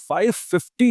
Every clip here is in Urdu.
550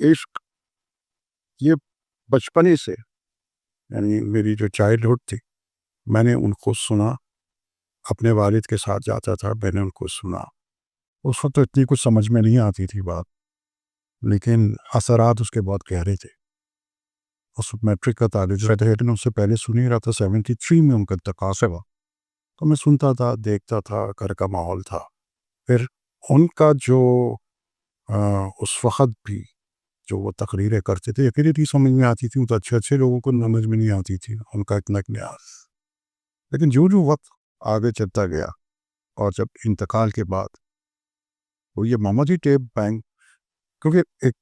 عشق یہ بچپنے سے، یعنی میری جو چائلڈہڈ تھی میں نے ان کو سنا، اپنے والد کے ساتھ جاتا تھا، میں نے ان کو سنا. اس وقت تو اتنی کچھ سمجھ میں نہیں آتی تھی بات، لیکن اثرات اس کے بہت گہرے تھے. اس وقت میٹرک کا طالب جو تھا لیکن اس سے پہلے سن ہی رہا تھا. 73 میں ان کا انتقال ہوا تو میں سنتا تھا، دیکھتا تھا، گھر کا ماحول تھا. پھر ان کا جو اس وقت بھی جو وہ تقریریں کرتے تھے اکیلے نہیں سمجھ میں آتی تھی، وہ تو اچھے اچھے لوگوں کو سمجھ میں نہیں آتی تھی ان کا اتنا نیاز. لیکن جو وقت آگے چلتا گیا اور جب انتقال کے بعد وہ یہ محمدی ٹیپ بینک، کیونکہ ایک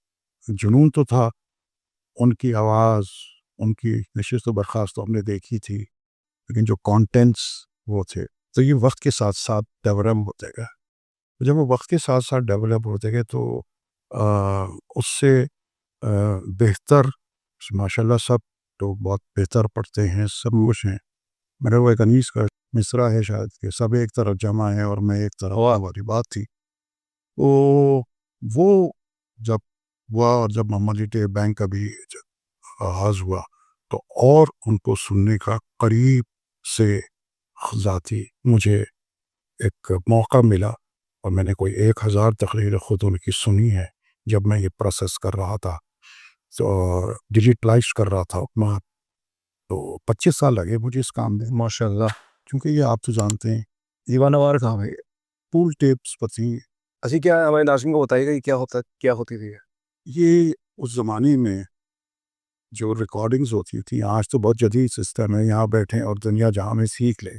جنون تو تھا، ان کی آواز، ان کی نشست و برخاست تو ہم نے دیکھی تھی، لیکن جو کانٹینٹس وہ تھے تو یہ وقت کے ساتھ ساتھ ڈیولپ ہوتے گئے. جب وہ وقت کے ساتھ ساتھ ڈیولپ ہوتے گئے تو اس سے بہتر، ماشاء اللہ سب لوگ بہت بہتر پڑھتے ہیں، سب کچھ ہیں. میرا وہ ایک انیس کا مصرع ہے شاید کہ سب ایک طرف جمع ہے اور میں ایک طرف والی بات تھی. وہ جب ہوا اور جب محمدی ٹیپ بینک کا بھی آغاز ہوا تو اور ان کو سننے کا قریب سے ذاتی مجھے ایک موقع ملا، اور میں نے کوئی 1000 تقریر خود ان کی سنی ہے جب میں یہ پروسیس کر رہا تھا تو ڈیجیٹلائز کر رہا تھا. تو 25 سال لگے مجھے اس کام میں، ماشاء اللہ. کیونکہ یہ آپ تو جانتے ہیں دیوانہ وار کہاں ہے؟ پول ٹیپس پتہ. اچھی کیا ہمارے ناظرین کو بتائیے گا یہ کیا ہوتی تھی؟ یہ اس زمانے میں جو ریکارڈنگز ہوتی تھیں، آج تو بہت جدید سسٹم ہے، یہاں بیٹھیں اور دنیا جہاں میں سیکھ لیں،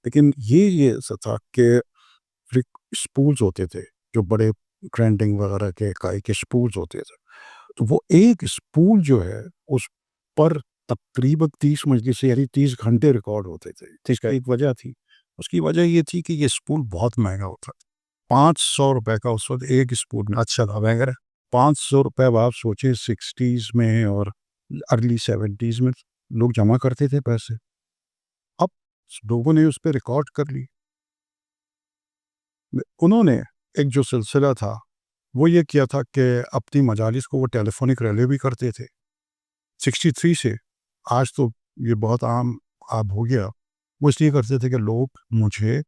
لیکن یہ تھا کہ اسپولز ہوتے تھے جو بڑے ٹرینڈنگ وغیرہ کے اسپولز ہوتے تھے. تو وہ ایک اسپول جو ہے اس پر تقریباً 30 مجلس یعنی 30 گھنٹے ریکارڈ ہوتے تھے. اس کا ایک وجہ تھی، اس کی وجہ یہ تھی کہ یہ اسپول بہت مہنگا ہوتا تھا. 500 روپے کا اس وقت ایک اسپول میں. اچھا تھا مہنگا. 500 روپے آپ سوچیں 60s میں اور ارلی 70s میں لوگ جمع کرتے تھے پیسے. اب لوگوں نے اس پہ ریکارڈ کر لی. انہوں نے ایک جو سلسلہ تھا وہ یہ کیا تھا کہ اپنی مجالس کو وہ ٹیلی فونک ریلے بھی کرتے تھے. 63 سے آج تو یہ بہت عام اب ہو گیا. وہ اس لیے کرتے تھے کہ لوگ مجھے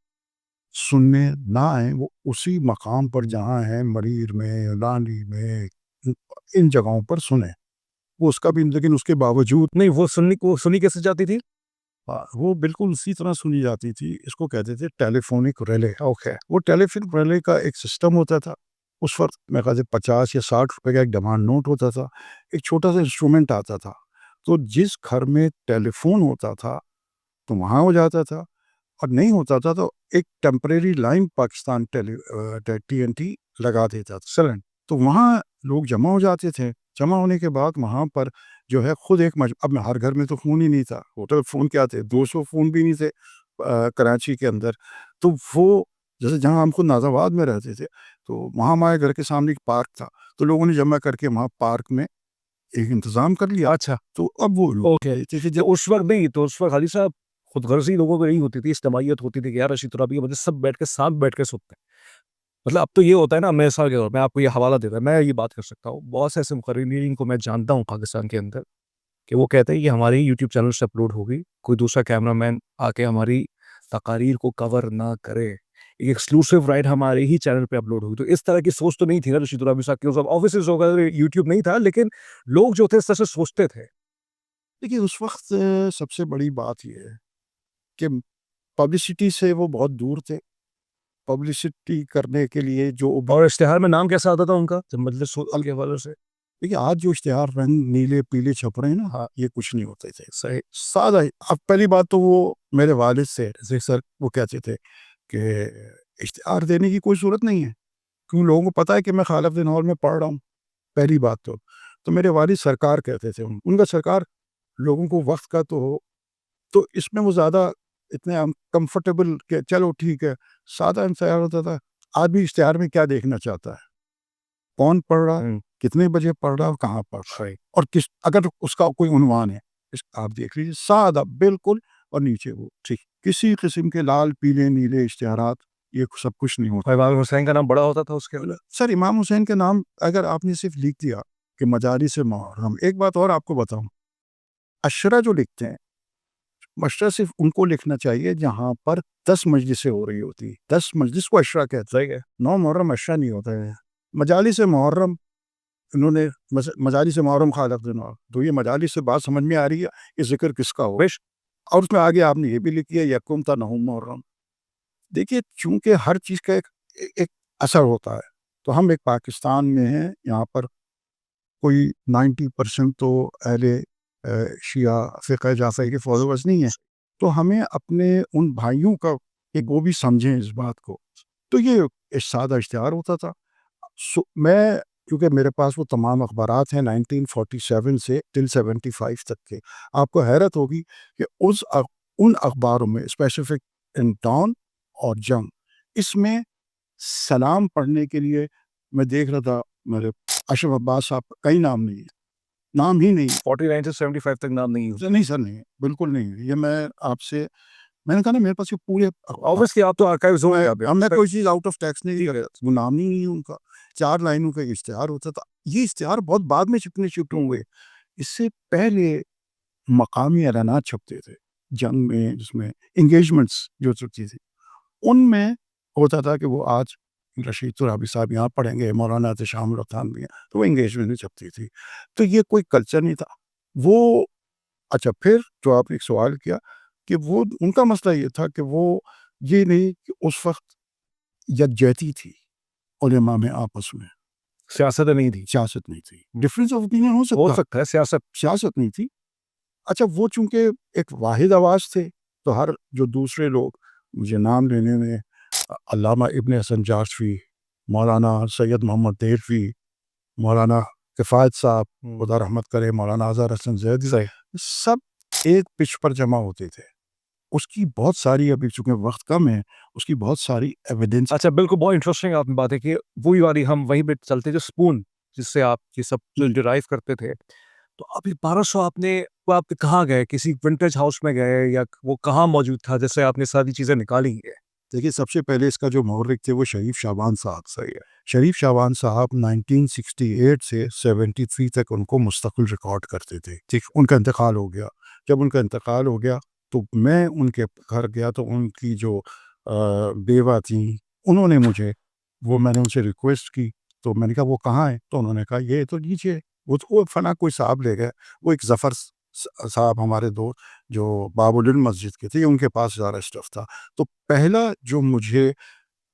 سننے نہ آئیں، وہ اسی مقام پر جہاں ہیں مریر میں، لانی میں، ان جگہوں پر سنیں. وہ اس کا بھی، لیکن اس کے باوجود نہیں وہ سنی کیسے جاتی تھی؟ وہ بالکل اسی طرح سنی جاتی تھی. اس کو کہتے تھے ٹیلی فونک ریلے. اوکے. وہ ٹیلی فونک ریلے کا ایک سسٹم ہوتا تھا. اس وقت میں کہتے 50 یا 60 روپے کا ایک ڈیمانڈ نوٹ ہوتا تھا. ایک چھوٹا سا انسٹرومنٹ آتا تھا، تو جس گھر میں ٹیلی فون ہوتا تھا تو وہاں ہو جاتا تھا، اور نہیں ہوتا تھا تو ایک ٹیمپریری لائن پاکستان TNT لگا دیتا تھا. تو وہاں لوگ جمع ہو جاتے تھے. جمع ہونے کے بعد وہاں پر جو ہے خود ایک اب ہر گھر میں تو فون ہی نہیں تھا. ہوٹل فون کیا تھے، 200 فون بھی نہیں تھے کراچی کے اندر. تو وہ جیسے جہاں ہم خود ناز آباد میں رہتے تھے تو وہاں ہمارے گھر کے سامنے ایک پارک تھا، تو لوگوں نے جمع کر کے وہاں پارک میں ایک انتظام کر لیا. اچھا. تو اب وہ اوکے. اس وقت نہیں تو اس وقت حاجی صاحب خود غرضی لوگوں کو نہیں ہوتی تھی، اجتماعیت ہوتی تھی کہ یار رشید ترابی کے سب بیٹھ کے ساتھ بیٹھ کے سنتے ہیں. مطلب اب تو یہ ہوتا ہے نا، مثال کے طور میں آپ کو یہ حوالہ دیتا ہے، میں یہ بات کر سکتا ہوں بہت سے ایسے مقررین کو میں جانتا ہوں پاکستان کے اندر کہ وہ کہتے ہیں کہ ہماری یوٹیوب چینل سے اپلوڈ ہوگی، کوئی دوسرا کیمرہ مین آ کے ہماری تقاریر کو کور نہ کرے، ایک ایکسکلوسیو رائٹ ہمارے ہی چینل پہ اپلوڈ ہوگی. تو اس طرح کی سوچ تو نہیں تھی نا رشید ترابی صاحب کی. آفیسز وغیرہ یوٹیوب نہیں تھا، لیکن لوگ جو تھے اس طرح سے سوچتے تھے. دیکھیے اس وقت سب سے بڑی بات یہ ہے کہ پبلسٹی سے وہ بہت دور تھے. پبلسٹی کرنے کے لیے جو اور اشتہار میں نام کیسا آتا تھا ان کا مجلس سول کے حوالے سے؟ دیکھیے آج جو اشتہار رنگ نیلے پیلے چھپ رہے ہیں نا، ہاں یہ کچھ نہیں ہوتے تھے. صحیح. سادہ. اب پہلی بات تو وہ میرے والد سے سر وہ کہتے تھے کہ اشتہار دینے کی کوئی صورت نہیں ہے، کیوں لوگوں کو پتہ ہے کہ میں خالد الدین ہال میں پڑھ رہا ہوں. پہلی بات تو میرے والد سرکار کہتے تھے، ان کا سرکار لوگوں کو وقت کا تو ہو، تو اس میں وہ زیادہ اتنے کمفرٹیبل کہ چلو ٹھیک ہے، سادہ اشتہار ہوتا تھا. آدمی اشتہار میں کیا دیکھنا چاہتا ہے، کون پڑھ رہا، کتنے بجے پڑھ رہا، کہاں پڑھ رہا ہے، اور کس اگر اس کا کوئی عنوان ہے آپ دیکھ لیجیے، سادہ بالکل. اور نیچے وہ ٹھیک، کسی قسم کے لال پیلے نیلے اشتہارات یہ سب کچھ نہیں ہوتا. امام حسین کا نام بڑا ہوتا تھا اس کے. سر امام حسین کے نام اگر آپ نے صرف لکھ دیا کہ مجالس محرم. ایک بات اور آپ کو بتاؤں, اشرا جو لکھتے ہیں, اشرا صرف ان کو لکھنا چاہیے جہاں پر 10 مجلسیں ہو رہی ہوتی. 10 مجلس کو اشرا کہتے ہیں. صحیح ہے. 9 محرم اشرا نہیں ہوتا ہے. مجالس محرم انہوں نے مجالس محرم خالق دنوں, تو یہ مجالس سے بات سمجھ میں آ رہی ہے کہ ذکر کس کا ہو. اور اس میں آگے آپ نے یہ بھی لکھی ہے یکم تا نہم محرم. دیکھیے چونکہ ہر چیز کا ایک اثر ہوتا ہے, تو ہم ایک پاکستان میں ہیں, یہاں پر کوئی 90% تو اہل شیعہ فقہ جعفری کے فالوورز نہیں ہیں, تو ہمیں اپنے ان بھائیوں کا ایک وہ بھی سمجھیں اس بات کو. تو یہ ایک سادہ اشتہار ہوتا تھا. میں کیونکہ میرے پاس وہ تمام اخبارات ہیں 1947 سے ٹل 75 تک کے, آپ کو حیرت ہوگی کہ ان اخباروں میں اسپیسیفک ان ٹاؤن اور جنگ, اس میں سلام پڑھنے کے لیے میں دیکھ رہا تھا میرے اشرف عباس صاحب کا کئی نام نہیں ہے, نام ہی نہیں. 49 سے 75 تک نام نہیں ہے. نہیں سر, نہیں, بالکل نہیں. یہ میں نے کہا نا میرے پاس یہ پورے Obviously آپ تو archives ہوں گے. ہم نے کوئی چیز آؤٹ آف ٹیکس نہیں کیا, وہ نام ہی نہیں ہے ان کا. 4 لائنوں کا اشتہار ہوتا تھا. یہ اشتہار بہت بعد میں شفٹ ہوئے. اس سے پہلے مقامی اعلانات چھپتے تھے جنگ میں, جس میں انگیجمنٹس جو چلتی تھی, ان میں ہوتا تھا کہ وہ آج رشید ترابی صاحب یہاں پڑھیں گے, مولانا احتشام الرحمن بھی ہیں, تو وہ انگیجمنٹ میں چھپتی تھی. تو یہ کوئی کلچر نہیں تھا وہ. اچھا, پھر جو آپ نے ایک سوال کیا کہ وہ ان کا مسئلہ یہ تھا کہ وہ یہ نہیں کہ اس وقت یکجہتی تھی علماء میں آپس میں, سیاست نہیں تھی. سیاست نہیں تھی. ڈفرینس آف اوپینین ہو سکتا ہے, سیاست نہیں تھی. اچھا, وہ چونکہ ایک واحد آواز تھے, تو ہر جو دوسرے لوگ, مجھے نام لینے میں علامہ ابن حسن جعفری, مولانا سید محمد دہلوی, مولانا کفایت صاحب خدا رحمت کرے, مولانا اظہر حسن زیدی, سب ایک پچ پر جمع ہوتے تھے. اس کی بہت ساری, ابھی چونکہ وقت کم ہے, اس کی بہت ساری ایویڈنس. اچھا, بالکل بہت انٹرسٹنگ آپ نے بات ہے کہ وہی والی ہم وہیں پہ چلتے جو اسپون جس سے آپ یہ سب ڈرائیو کرتے تھے. تو ابھی 1200 آپ کہاں گئے, کسی ونٹیج ہاؤس میں گئے یا وہ کہاں موجود تھا جس سے آپ نے ساری چیزیں نکالی ہیں؟ دیکھیے, سب سے پہلے اس کا جو محرک تھے وہ شریف شعبان صاحب. صحیح ہے. شریف شعبان صاحب 1968 سے 73 تک ان کو مستقل ریکارڈ کرتے تھے. ٹھیک, ان کا انتقال ہو گیا. جب ان کا انتقال ہو گیا تو میں ان کے گھر گیا, تو ان کی جو بیوہ تھیں انہوں نے مجھے, وہ میں نے ان سے ریکویسٹ کی, تو میں نے کہا وہ کہاں ہے, تو انہوں نے کہا یہ تو نیچے, وہ فلاں کوئی صاحب لے گئے. وہ ایک ظفر صاحب ہمارے دو جو باب العلم مسجد کے تھے, ان کے پاس سارا اسٹف تھا. تو پہلا جو مجھے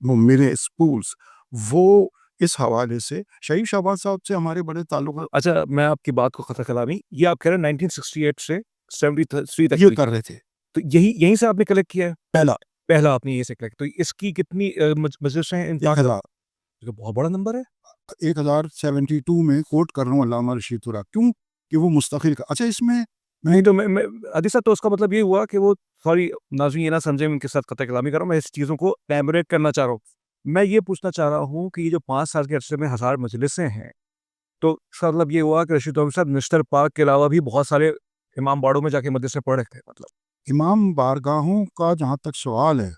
میرے اسپولس وہ اس حوالے سے شریف شعبان صاحب سے ہمارے بڑے تعلق. اچھا, میں آپ کی بات کو خطا کلامی, یہ آپ کہہ رہے ہیں 1968 سے 73 تک یہ کر رہے تھے, تو یہیں سے آپ نے کلیکٹ کیا ہے؟ پہلا آپ نے یہ سے کلیکٹ, تو اس کی کتنی مجلس ہیں؟ 1000. بہت بڑا نمبر ہے. 1072 میں کوٹ کر رہا ہوں علامہ رشید ترا, کیوں کہ وہ مستقل کا. اچھا, اس میں نہیں تو میں عادی صاحب, تو اس کا مطلب یہ ہوا کہ وہ, سوری ناظرین یہ نہ سمجھیں ان کے ساتھ قطع کلامی کر رہا ہوں, میں اس چیزوں کو ایلیبریٹ کرنا چاہ رہا ہوں. میں یہ پوچھنا چاہ رہا ہوں کہ یہ جو 5 سال کے عرصے میں 1000 مجلسیں ہیں, تو اس کا مطلب یہ ہوا کہ رشید ترابی صاحب نشتر پاک کے علاوہ بھی بہت سارے امام باڑوں میں جا کے مدرسے پڑھے تھے. مطلب امام بارگاہوں کا جہاں تک سوال ہے,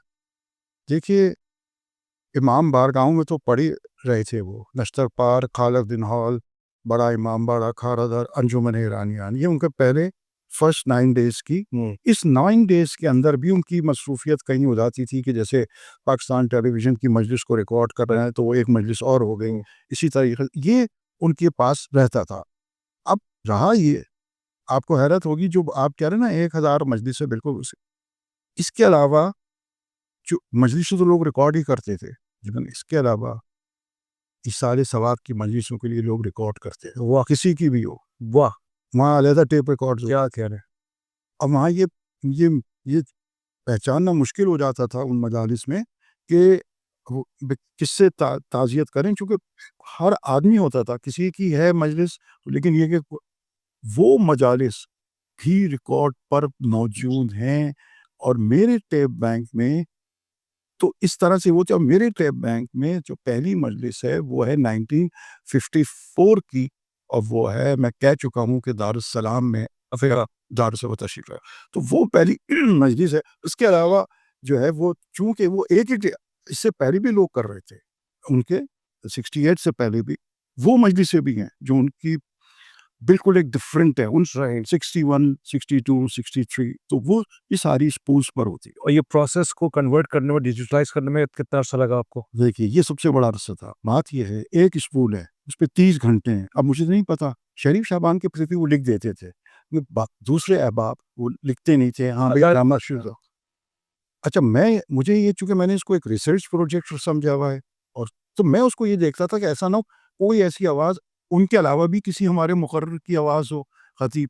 دیکھیے امام بارگاہوں میں تو پڑھی رہے تھے وہ, نشتر پاک, خالق دن ہال, بڑا امام باڑہ, کھارادر, انجمن ایرانیان, یہ ان کے پہلے فرسٹ 9 days کی. اس 9 days کے اندر بھی ان کی مصروفیت کہیں ہو جاتی تھی کہ جیسے پاکستان ٹیلی ویژن کی مجلس کو ریکارڈ کر رہے ہیں تو وہ ایک مجلس اور ہو گئی, اسی طریقے یہ ان کے پاس رہتا تھا. اب رہا یہ, آپ کو حیرت ہوگی جو آپ کہہ رہے ہیں نا 1000 مجلس ہے, بالکل اس کے علاوہ جو مجلس تو لوگ ریکارڈ ہی کرتے تھے, لیکن اس کے علاوہ ایصال ثواب کی مجلسوں کے لیے لوگ ریکارڈ کرتے ہیں, وہ کسی کی بھی ہو, واہ, وہاں علیحدہ ٹیپ ریکارڈ. کیا کہہ رہے ہیں. اب وہاں یہ پہچاننا مشکل ہو جاتا تھا ان مجالس میں کہ کس سے تعزیت کریں, چونکہ ہر آدمی ہوتا تھا, کسی کی ہے مجلس, لیکن یہ کہ وہ مجالس بھی ریکارڈ پر موجود ہیں. اور میرے ٹیپ بینک میں تو اس طرح سے وہ, جو میرے ٹیپ بینک میں جو پہلی مجلس ہے وہ ہے 1954 کی, اور وہ ہے, میں کہہ چکا ہوں کہ دارالسلام میں دارالسلام تشریف ہے, تو وہ پہلی مجلس ہے. اس کے علاوہ جو ہے وہ چونکہ وہ ایک اس سے پہلے بھی لوگ کر رہے تھے, ان کے 68 سے پہلے بھی وہ مجلسیں بھی ہیں جو ان کی بالکل ایک ڈفرینٹ ہے ان 61 62 63 تو وہ یہ ساری اسپولس پر ہوتی ہے. اور یہ پروسیس کو کنورٹ کرنے میں ڈیجیٹلائز کرنے میں کتنا عرصہ لگا آپ کو؟ دیکھیے یہ سب سے بڑا رسہ تھا. بات یہ ہے ایک اسپول ہے اس پہ 30 گھنٹے ہیں. اب مجھے نہیں پتا شریف شعبان کے پرتی وہ لکھ دیتے تھے, دوسرے احباب وہ لکھتے نہیں تھے. ہاں بھائی ڈرامہ شروع. اچھا مجھے یہ چونکہ میں نے اس کو ایک ریسرچ پروجیکٹ سمجھا ہوا ہے اور تو میں اس کو یہ دیکھتا تھا کہ ایسا نہ ہو کوئی ایسی آواز ان کے علاوہ بھی کسی ہمارے مقرر کی آواز ہو خطیب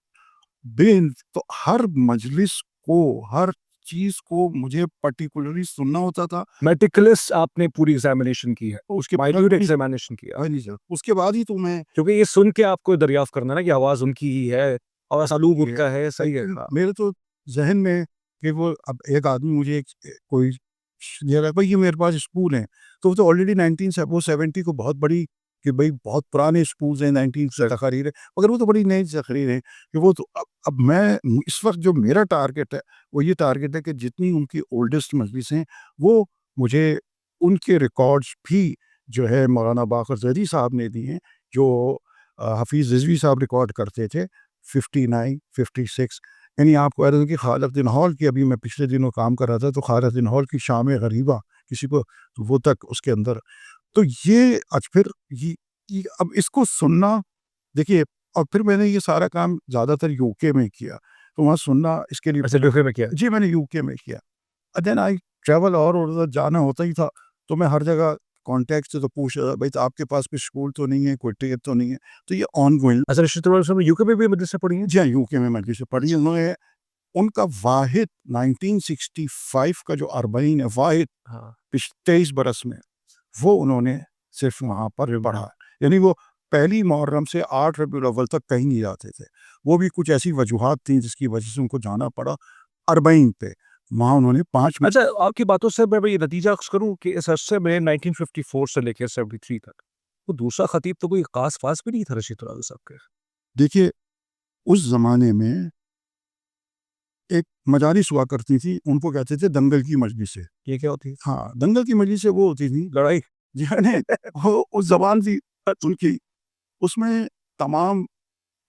بین. تو ہر مجلس کو ہر چیز کو مجھے پرٹیکولرلی سننا ہوتا تھا. میٹیکولس آپ نے پوری ایگزامینیشن کی ہے, اس کے مائنیوٹ ایگزامینیشن کیا, نہیں سر اس کے بعد ہی تو میں کیونکہ یہ سن کے آپ کو دریافت کرنا نا کہ آواز ان کی ہی ہے اور اسلوب ان کا ہے. صحیح ہے. میرے تو ذہن میں کہ وہ اب ایک آدمی مجھے کوئی بھائی یہ میرے پاس اسکول ہیں تو وہ تو آلریڈی 1970 کو بہت بڑی کہ بھائی بہت پرانے اسکولز ہیں 19 سے تقریر ہے مگر وہ تو بڑی نئی تقریر ہے کہ وہ تو اب میں اس وقت جو میرا ٹارگیٹ ہے وہ یہ ٹارگیٹ ہے کہ جتنی ان کی اولڈسٹ مجلس ہیں وہ مجھے ان کے ریکارڈز بھی جو ہے مولانا باقر زیدی صاحب نے دی ہیں جو حفیظ رضوی صاحب ریکارڈ کرتے تھے 59 56. یعنی آپ کو کہ خالد الدین ہال کی ابھی میں پچھلے دنوں کام کر رہا تھا تو خالد الدین ہال کی شام غریبہ کسی کو وہ تک اس کے اندر تو یہ آج پھر اب اس کو سننا دیکھیے. اور پھر میں نے یہ سارا کام زیادہ تر یو کے میں کیا تو وہاں سننا اس کے لیے یو کے میں کیا؟ جی میں نے یو کے میں کیا. دین آئی ٹریول اور جانا ہوتا ہی تھا تو میں ہر جگہ کانٹیکٹ سے تو پوچھ رہا بھائی آپ کے پاس کوئی اسکول تو نہیں ہے کوئی ٹیپ تو نہیں ہے تو یہ آن گوئنگ. اچھا رشید صاحب نے یو کے میں بھی مدرسے پڑھی ہیں؟ جی ہاں یو کے میں مدرسے پڑھی انہوں نے. ان کا واحد 1965 کا جو اربعین ہے واحد 23 برس میں وہ انہوں نے صرف وہاں پر پڑھا. یعنی وہ پہلی محرم سے 8 ربیع الاول تک کہیں نہیں جاتے تھے. وہ بھی کچھ ایسی وجوہات تھیں جس کی وجہ سے ان کو جانا پڑا. اربعین پہ وہاں انہوں نے 5 اچھا آپ کی باتوں سے میں یہ نتیجہ کروں کہ اس عرصے میں 1954 سے لے کے 73 تک وہ دوسرا خطیب تو کوئی خاص بھی نہیں تھا رشید راغب صاحب کے. دیکھیے اس زمانے میں ایک مجالس ہوا کرتی تھی ان کو کہتے تھے دنگل کی مجلسیں. یہ کیا ہوتی ہے؟ ہاں دنگل کی مجلسیں وہ ہوتی تھی لڑائی وہ اس زبان تھی ان کی. اس میں تمام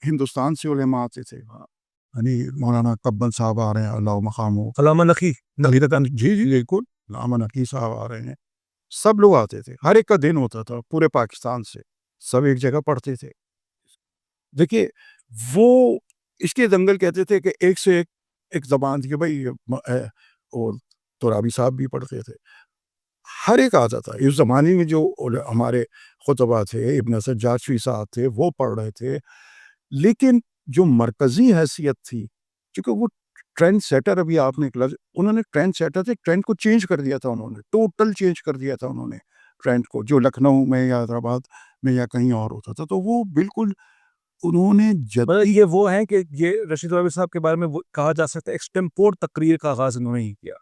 ہندوستان سے علماء آتے تھے. یعنی مولانا قبل صاحب آ رہے ہیں اللہ مقام ہو علامہ نقی جی جی بالکل علامہ نقی صاحب آ رہے ہیں. سب لوگ آتے تھے. ہر ایک کا دن ہوتا تھا پورے پاکستان سے سب ایک جگہ پڑھتے تھے. دیکھیے وہ اس کے دنگل کہتے تھے کہ ایک سے ایک زبان تھی کہ بھائی اور ترابی صاحب بھی پڑھتے تھے. ہر ایک آتا تھا. اس زمانے میں جو ہمارے خطبہ تھے ابن سجاد صاحب تھے وہ پڑھ رہے تھے. لیکن جو مرکزی حیثیت تھی کیونکہ وہ ٹرینڈ سیٹر ابھی آپ نے انہوں نے ٹرینڈ سیٹر تھے ٹرینڈ کو چینج کر دیا تھا. انہوں نے ٹوٹل چینج کر دیا تھا انہوں نے ٹرینڈ کو جو لکھنؤ میں یا حیدرآباد میں یا کہیں اور ہوتا تھا. تو وہ بالکل انہوں نے یہ وہ ہیں کہ یہ رشید راغب صاحب کے بارے میں کہا جا سکتا ہے ایکسٹمپور تقریر کا آغاز انہوں نے ہی کیا.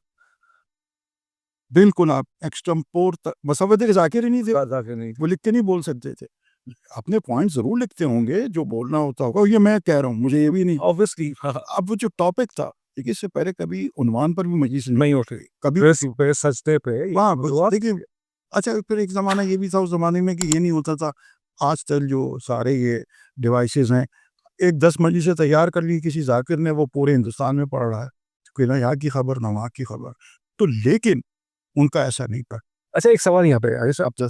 بالکل آپ ایکسٹمپور مسود ذاکر ہی نہیں تھے. وہ لکھ کے نہیں بول سکتے تھے. اپنے پوائنٹ ضرور لکھتے ہوں گے جو بولنا ہوتا ہوگا. یہ میں کہہ رہا ہوں مجھے یہ بھی نہیں obviously اب وہ جو ٹاپک تھا لیکن اس سے پہلے کبھی عنوان پر بھی مجلس نہیں اٹھ گئی کبھی سجدے پہ دیکھیے. اچھا پھر ایک زمانہ یہ بھی تھا اس زمانے میں کہ یہ نہیں ہوتا تھا. آج کل جو سارے یہ ڈیوائسز ہیں ایک 10 مجلسیں تیار کر لی کسی ذاکر نے وہ پورے ہندوستان میں پڑھ رہا ہے کہ نہ یہاں کی خبر نہ وہاں کی خبر. تو لیکن ان کا ایسا نہیں تھا. اچھا ایک سوال یہاں پہ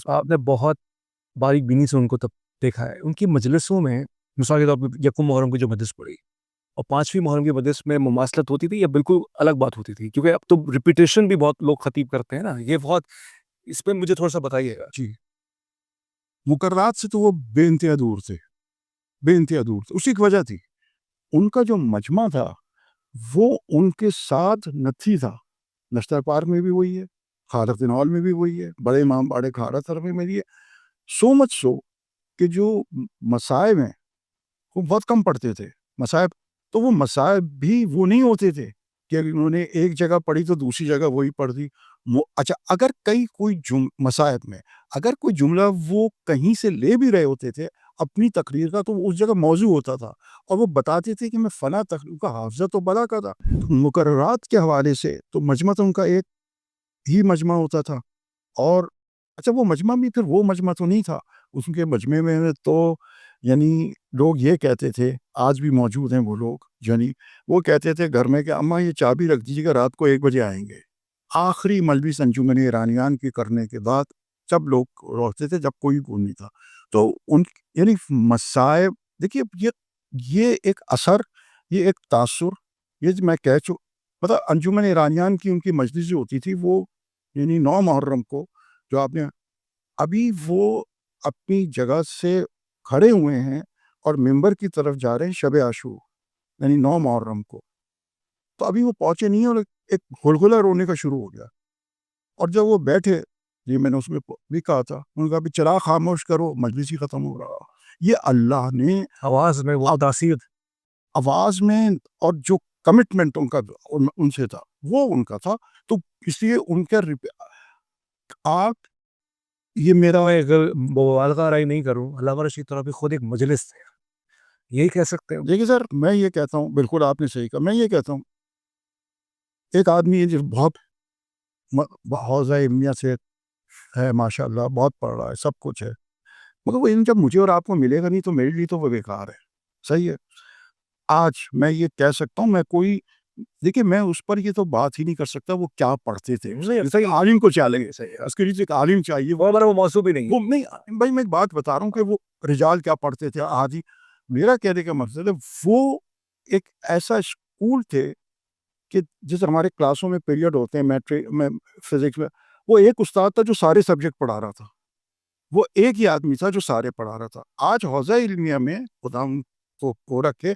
آپ نے بہت باریک بینی سے ان کو تب دیکھا ہے. ان کی مجلسوں میں مثال کے طور پہ یکم محرم کی جو مجلس پڑی اور 5ویں محرم کی مجلس میں مماثلت ہوتی تھی یا بالکل الگ بات ہوتی تھی کیونکہ اب تو ریپیٹیشن بھی بہت لوگ خطیب کرتے ہیں نا. یہ بہت اس پہ مجھے تھوڑا سا بتائیے گا. جی مقررات سے تو وہ بے انتہا دور تھے بے انتہا دور تھے. اسی کی وجہ تھی ان کا جو مجمع تھا وہ ان کے ساتھ نتھی تھا. نشتر پارک میں بھی وہی ہے خالد الدین ہال میں بھی وہی ہے بڑے امام باڑے کھارا تھر میں بھی ہے. سو مچ سو کہ جو مصائب ہیں وہ بہت کم پڑھتے تھے مصائب. تو وہ مصائب بھی وہ نہیں ہوتے تھے کہ انہوں نے ایک جگہ پڑھی تو دوسری جگہ وہی پڑھ دی. اچھا اگر کوئی مصائب میں اگر کوئی جملہ وہ کہیں سے لے بھی رہے ہوتے تھے اپنی تقریر کا تو اس جگہ موضوع ہوتا تھا اور وہ بتاتے تھے کہ میں فلاں تقریر کا حافظہ تو بڑا کا تھا. مقررات کے حوالے سے تو مجمع تو ان کا ایک ہی مجمع ہوتا تھا. اور اچھا وہ مجمع بھی پھر وہ مجمع تو نہیں تھا. اس کے مجمع میں تو یعنی لوگ یہ کہتے تھے, آج بھی موجود ہیں وہ لوگ, یعنی وہ کہتے تھے گھر میں کہ اماں یہ چابی رکھ دیجیے گا, رات کو 1 بجے آئیں گے. آخری مجلس انجمن ایرانیان کی کرنے کے بعد سب لوگ روتے تھے, جب کوئی نہیں تھا. تو ان یعنی مصائب, دیکھیے یہ ایک اثر, یہ ایک تاثر, یہ میں کہہ چکا. مطلب انجمن ایرانیان کی ان کی مجلس جو ہوتی تھی وہ یعنی 9 محرم کو, جو آپ نے ابھی وہ اپنی جگہ سے کھڑے ہوئے ہیں اور ممبر کی طرف جا رہے ہیں شب عاشور یعنی 9 محرم کو, تو ابھی وہ پہنچے نہیں اور ایک ہلہلہ رونے کا شروع ہو گیا. اور جب وہ بیٹھے, یہ میں نے اس میں بھی کہا تھا, انہوں نے کہا بھی چلا خاموش کرو, مجلس ہی ختم ہو رہا. یہ اللہ نے آواز میں وہ تاثیر, آواز میں اور جو کمٹمنٹ ان کا ان سے تھا وہ ان کا تھا. تو اس لیے ان کا آپ یہ میرا میں اگر مبالغہ رائے نہیں کروں, علامہ رشید طرابی خود ایک مجلس تھے, یہی کہہ سکتے ہیں. دیکھیے سر, میں یہ کہتا ہوں, بالکل آپ نے صحیح کہا, میں یہ کہتا ہوں ایک آدمی ہے جو بہت حوضہ علمیہ سے ہے, ماشاء اللہ بہت پڑھ رہا ہے, سب کچھ ہے, مگر وہ جب مجھے اور آپ کو ملے گا نہیں تو میرے لیے تو وہ بیکار ہے. صحیح ہے. آج میں یہ کہہ سکتا ہوں, میں کوئی دیکھیے میں اس پر یہ تو بات ہی نہیں کر سکتا وہ کیا پڑھتے تھے, جیسے عالم کو چلیں گے, اس کے لیے ایک عالم چاہیے, وہ موضوع بھی نہیں. وہ نہیں بھائی, میں ایک بات بتا رہا ہوں کہ وہ رجال کیا پڑھتے تھے. آج ہی میرا کہنے کا مقصد ہے وہ ایک ایسا اسکول تھے کہ جیسے ہمارے کلاسوں میں پیریڈ ہوتے ہیں میٹرک میں, فزکس میں, وہ ایک استاد تھا جو سارے سبجیکٹ پڑھا رہا تھا, وہ ایک ہی آدمی تھا جو سارے پڑھا رہا تھا. آج حوزہ علمیہ میں خدا ان کو رکھے,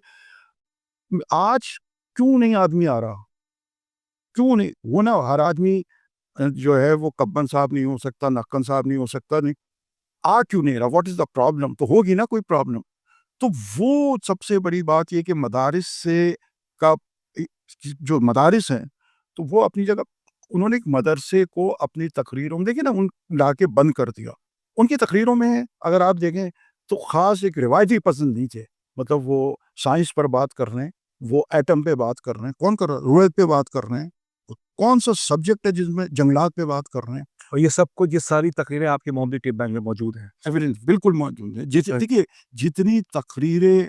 آج کیوں نہیں آدمی آ رہا, کیوں نہیں؟ وہ نا ہر آدمی جو ہے وہ کبن صاحب نہیں ہو سکتا, نقن صاحب نہیں ہو سکتا, نہیں آ کیوں نہیں رہا, واٹ از دا پرابلم؟ تو ہوگی نا کوئی پرابلم. تو وہ سب سے بڑی بات یہ کہ مدارس سے کا جو مدارس ہیں تو وہ اپنی جگہ, انہوں نے ایک مدرسے کو اپنی تقریروں میں دیکھیں نا ان لا کے بند کر دیا. ان کی تقریروں میں اگر آپ دیکھیں تو خاص ایک روایتی پسند نہیں تھے, مطلب وہ سائنس پر بات کر رہے ہیں, وہ ایٹم پہ بات کر رہے ہیں, کون کر رہا ہے, روایت پہ بات کر رہے ہیں, کون سا سبجیکٹ ہے جس میں جنگلات پہ بات کر رہے ہیں. اور یہ سب کچھ, یہ ساری تقریریں آپ کے محمدی ٹیپ بینک میں موجود ہیں. ایویڈنس بالکل موجود ہے. دیکھیے جتنی تقریریں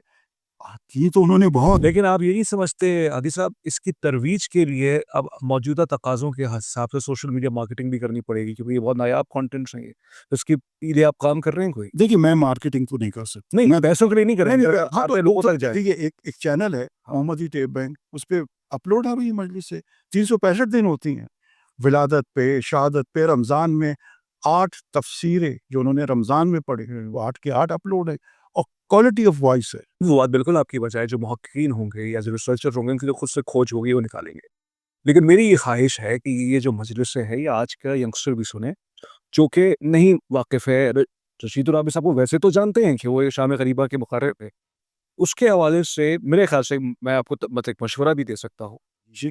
کی تو انہوں نے بہت, لیکن آپ یہ نہیں سمجھتے عادی صاحب, اس کی ترویج کے لیے اب موجودہ تقاضوں کے حساب سے سوشل میڈیا مارکیٹنگ بھی کرنی پڑے گی, کیونکہ یہ بہت نایاب کانٹینٹس ہیں, اس کی لیے آپ کام کر رہے ہیں کوئی؟ دیکھیے میں مارکیٹنگ تو نہیں کر سکتا, نہیں, پیسوں کے لیے نہیں کریں گے, ہاں تو لوگوں تک جائے. دیکھیے ایک چینل ہے محمدی ٹیپ بینک, اس پہ اپلوڈ ہے رہی مجلس سے 365 دن ہوتی ہیں, ولادت پہ, شہادت پہ, رمضان میں 8 تفسیریں جو انہوں نے رمضان میں پڑھی وہ 8 کے 8 اپلوڈ ہے, اور کوالٹی آف وائس ہے. وہ بات بالکل آپ کی بجائے جو محققین ہوں گے یا جو ریسرچر ہوں گے ان کی جو خود سے کھوج ہوگی وہ نکالیں گے. لیکن میری یہ خواہش ہے کہ یہ جو مجلس ہے یہ آج کا ینگسٹر بھی سنیں جو کہ نہیں واقف ہے. رشید طرابی صاحب کو ویسے تو جانتے ہیں کہ وہ شام غریبہ کے مقرر تھے, اس کے حوالے سے میرے خیال سے میں آپ کو ایک مشورہ بھی دے سکتا ہوں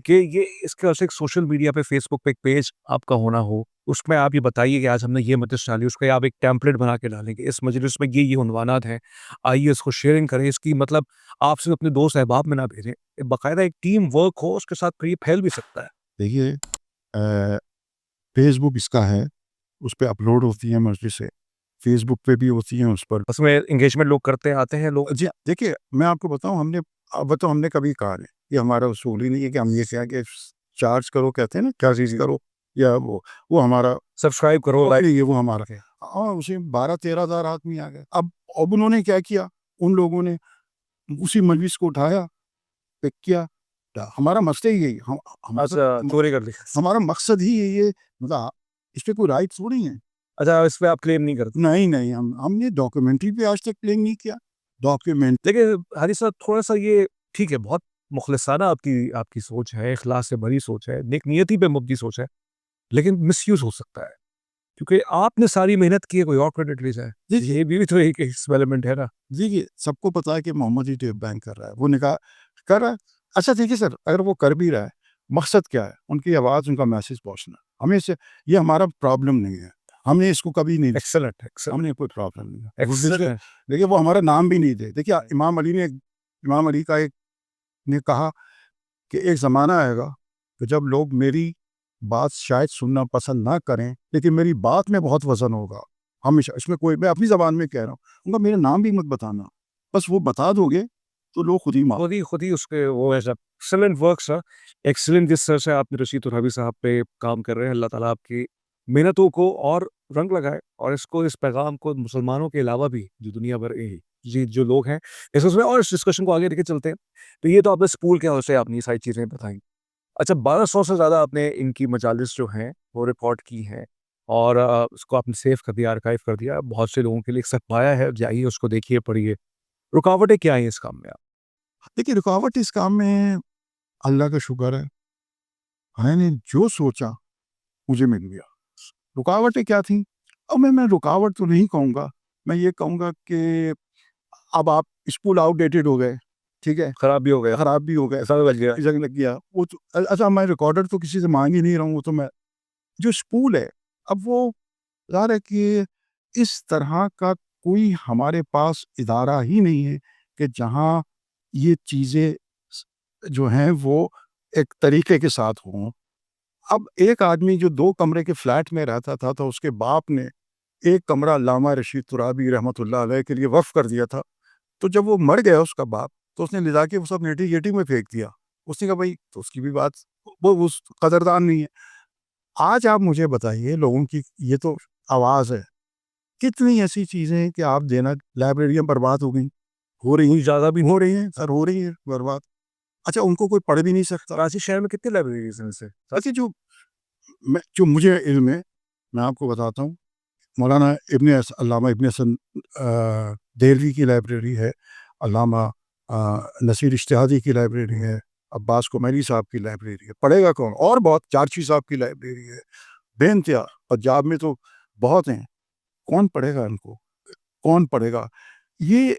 کہ یہ اس کے ایک سوشل میڈیا پہ فیس بک پہ ایک پیج آپ کا ہونا ہو, اس میں آپ یہ بتائیے کہ آج ہم نے یہ مجلس ڈالی, اس کا آپ ایک ٹیمپلیٹ بنا کے ڈالیں گے, اس مجلس میں یہ عنوانات ہیں, آئیے اس کو شیئرنگ کریں, اس کی مطلب آپ سے اپنے دوست احباب میں نہ بھیجیں, باقاعدہ ایک ٹیم ورک ہو, اس کے ساتھ پھر یہ پھیل بھی سکتا ہے. دیکھیے فیس بک اس کا ہے, اس پہ اپلوڈ ہوتی ہیں مجلسیں, فیس بک پہ بھی ہوتی ہیں, اس پر اس میں انگیجمنٹ لوگ کرتے آتے ہیں لوگ. جی دیکھیے میں آپ کو بتاؤں, ہم نے کبھی کہا نہیں, یہ ہمارا اصول ہی نہیں ہے کہ ہم یہ کہا کہ چارج کرو, کہتے ہیں نا کیا چیز کرو, یا وہ ہمارا سبسکرائب کرو, لائک, یہ وہ ہمارا ہے. ہاں اسے 12-13 ہزار آدمی آ گئے. اب انہوں نے کیا کیا, ان لوگوں نے اسی مجلس کو اٹھایا, پک کیا. ہمارا مقصد ہی یہی, چوری کر لی. ہمارا مقصد ہی یہی ہے, مطلب اس پہ کوئی رائٹ تھوڑی ہیں. اچھا, اس پہ آپ کلیم نہیں کرتے؟ نہیں, ہم نے ڈاکیومنٹری پہ آج تک کلیم نہیں کیا. ڈاکیومنٹ لیکن حدیث صاحب تھوڑا سا یہ ٹھیک ہے, بہت مخلصانہ آپ کی سوچ ہے, اخلاص سے بھری سوچ ہے, نیک نیتی پہ مبنی سوچ ہے, لیکن مس یوز ہو سکتا ہے کیونکہ آپ نے ساری محنت کی ہے, کوئی اور کریڈٹ لے جائے. یہ بھی تو ایک ایکسپیریمنٹ ہے نا. دیکھیے سب کو پتا ہے کہ محمدی ٹیپ بینک کر رہا ہے, وہ نکاح کر رہا ہے. اچھا دیکھیے سر, اگر وہ کر بھی رہا ہے, مقصد کیا ہے, ان کی آواز, ان کا میسج پہنچنا, ہمیں سے یہ ہمارا پرابلم نہیں ہے, ہم نے اس کو کبھی نہیں, ایکسلنٹ, ہم نے کوئی پرابلم نہیں ہے. دیکھیے وہ ہمارا نام بھی نہیں دے. دیکھیے امام علی کا ایک نے کہا کہ ایک زمانہ آئے گا کہ جب لوگ میری بات شاید سننا پسند نہ کریں, لیکن میری بات میں بہت وزن ہوگا, ہمیشہ اس میں کوئی میں اپنی زبان میں کہہ رہا ہوں ان کا میرا نام بھی مت بتانا بس وہ بتا دو گے تو لوگ خود ہی خود ہی اس کے وہ ایسا ایکسلنٹ ورک سر ایکسلنٹ جس طرح سے آپ نے رشید ترابی صاحب پہ کام کر رہے ہیں اللہ تعالیٰ آپ کی محنتوں کو اور رنگ لگائے اور اس پیغام کو مسلمانوں کے علاوہ بھی جو دنیا بھر جو لوگ ہیں اس میں اور اس ڈسکشن کو آگے لے کے چلتے ہیں. تو یہ تو آپ نے اسکول کے حوالے سے آپ نے یہ ساری چیزیں بتائیں. اچھا 1200 سے زیادہ آپ نے ان کی مجالس جو ہیں وہ ریکارڈ کی ہیں اور اس کو آپ نے سیو کر دیا آرکائیو کر دیا بہت سے لوگوں کے لیے ایک سرمایہ ہے جائیے اس کو دیکھیے پڑھیے. رکاوٹیں کیا ہیں اس کام میں؟ دیکھیے رکاوٹ اس کام میں اللہ کا شکر ہے میں نے جو سوچا مجھے مل گیا. رکاوٹیں کیا تھیں اب میں رکاوٹ تو نہیں کہوں گا میں یہ کہوں گا کہ اب آپ اسکول آؤٹ ڈیٹڈ ہو گئے ٹھیک ہے خراب بھی ہو گیا خراب بھی ہو گئے ایسا لگ گیا جنگ لگ گیا وہ تو اچھا میں ریکارڈر تو کسی سے مانگ ہی نہیں رہا ہوں وہ تو میں جو اسکول ہے اب وہ ظاہر ہے کہ اس طرح کا کوئی ہمارے پاس ادارہ ہی نہیں ہے کہ جہاں یہ چیزیں جو ہیں وہ ایک طریقے کے ساتھ ہوں. اب ایک آدمی جو 2 کمرے کے فلیٹ میں رہتا تھا تو اس کے باپ نے ایک کمرہ علامہ رشید ترابی رحمۃ اللہ علیہ کے لیے وقف کر دیا تھا. تو جب وہ مر گیا اس کا باپ تو اس نے لے جا کے وہ سب نیٹی گیٹی میں پھینک دیا. اس نے کہا بھائی تو اس کی بھی بات وہ اس قدردان نہیں ہے. آج آپ مجھے بتائیے لوگوں کی یہ تو آواز ہے کتنی ایسی چیزیں ہیں کہ آپ دینا لائبریریاں برباد ہو گئیں ہو رہی ہیں زیادہ بھی ہو رہی ہیں سر ہو رہی ہیں برباد. اچھا ان کو کوئی پڑھ بھی نہیں سکتا. کراچی شہر میں کتنی لائبریریز ہیں سے؟ اچھا جو مجھے علم ہے میں آپ کو بتاتا ہوں مولانا علامہ ابن حسن دہلوی کی لائبریری ہے علامہ نصیر اشتہادی کی لائبریری ہے عباس کومیلی صاحب کی لائبریری ہے. پڑھے گا کون؟ اور بہت چارچی صاحب کی لائبریری ہے بے انتہا پنجاب میں تو بہت ہیں. کون پڑھے گا ان کو کون پڑھے گا؟ یہ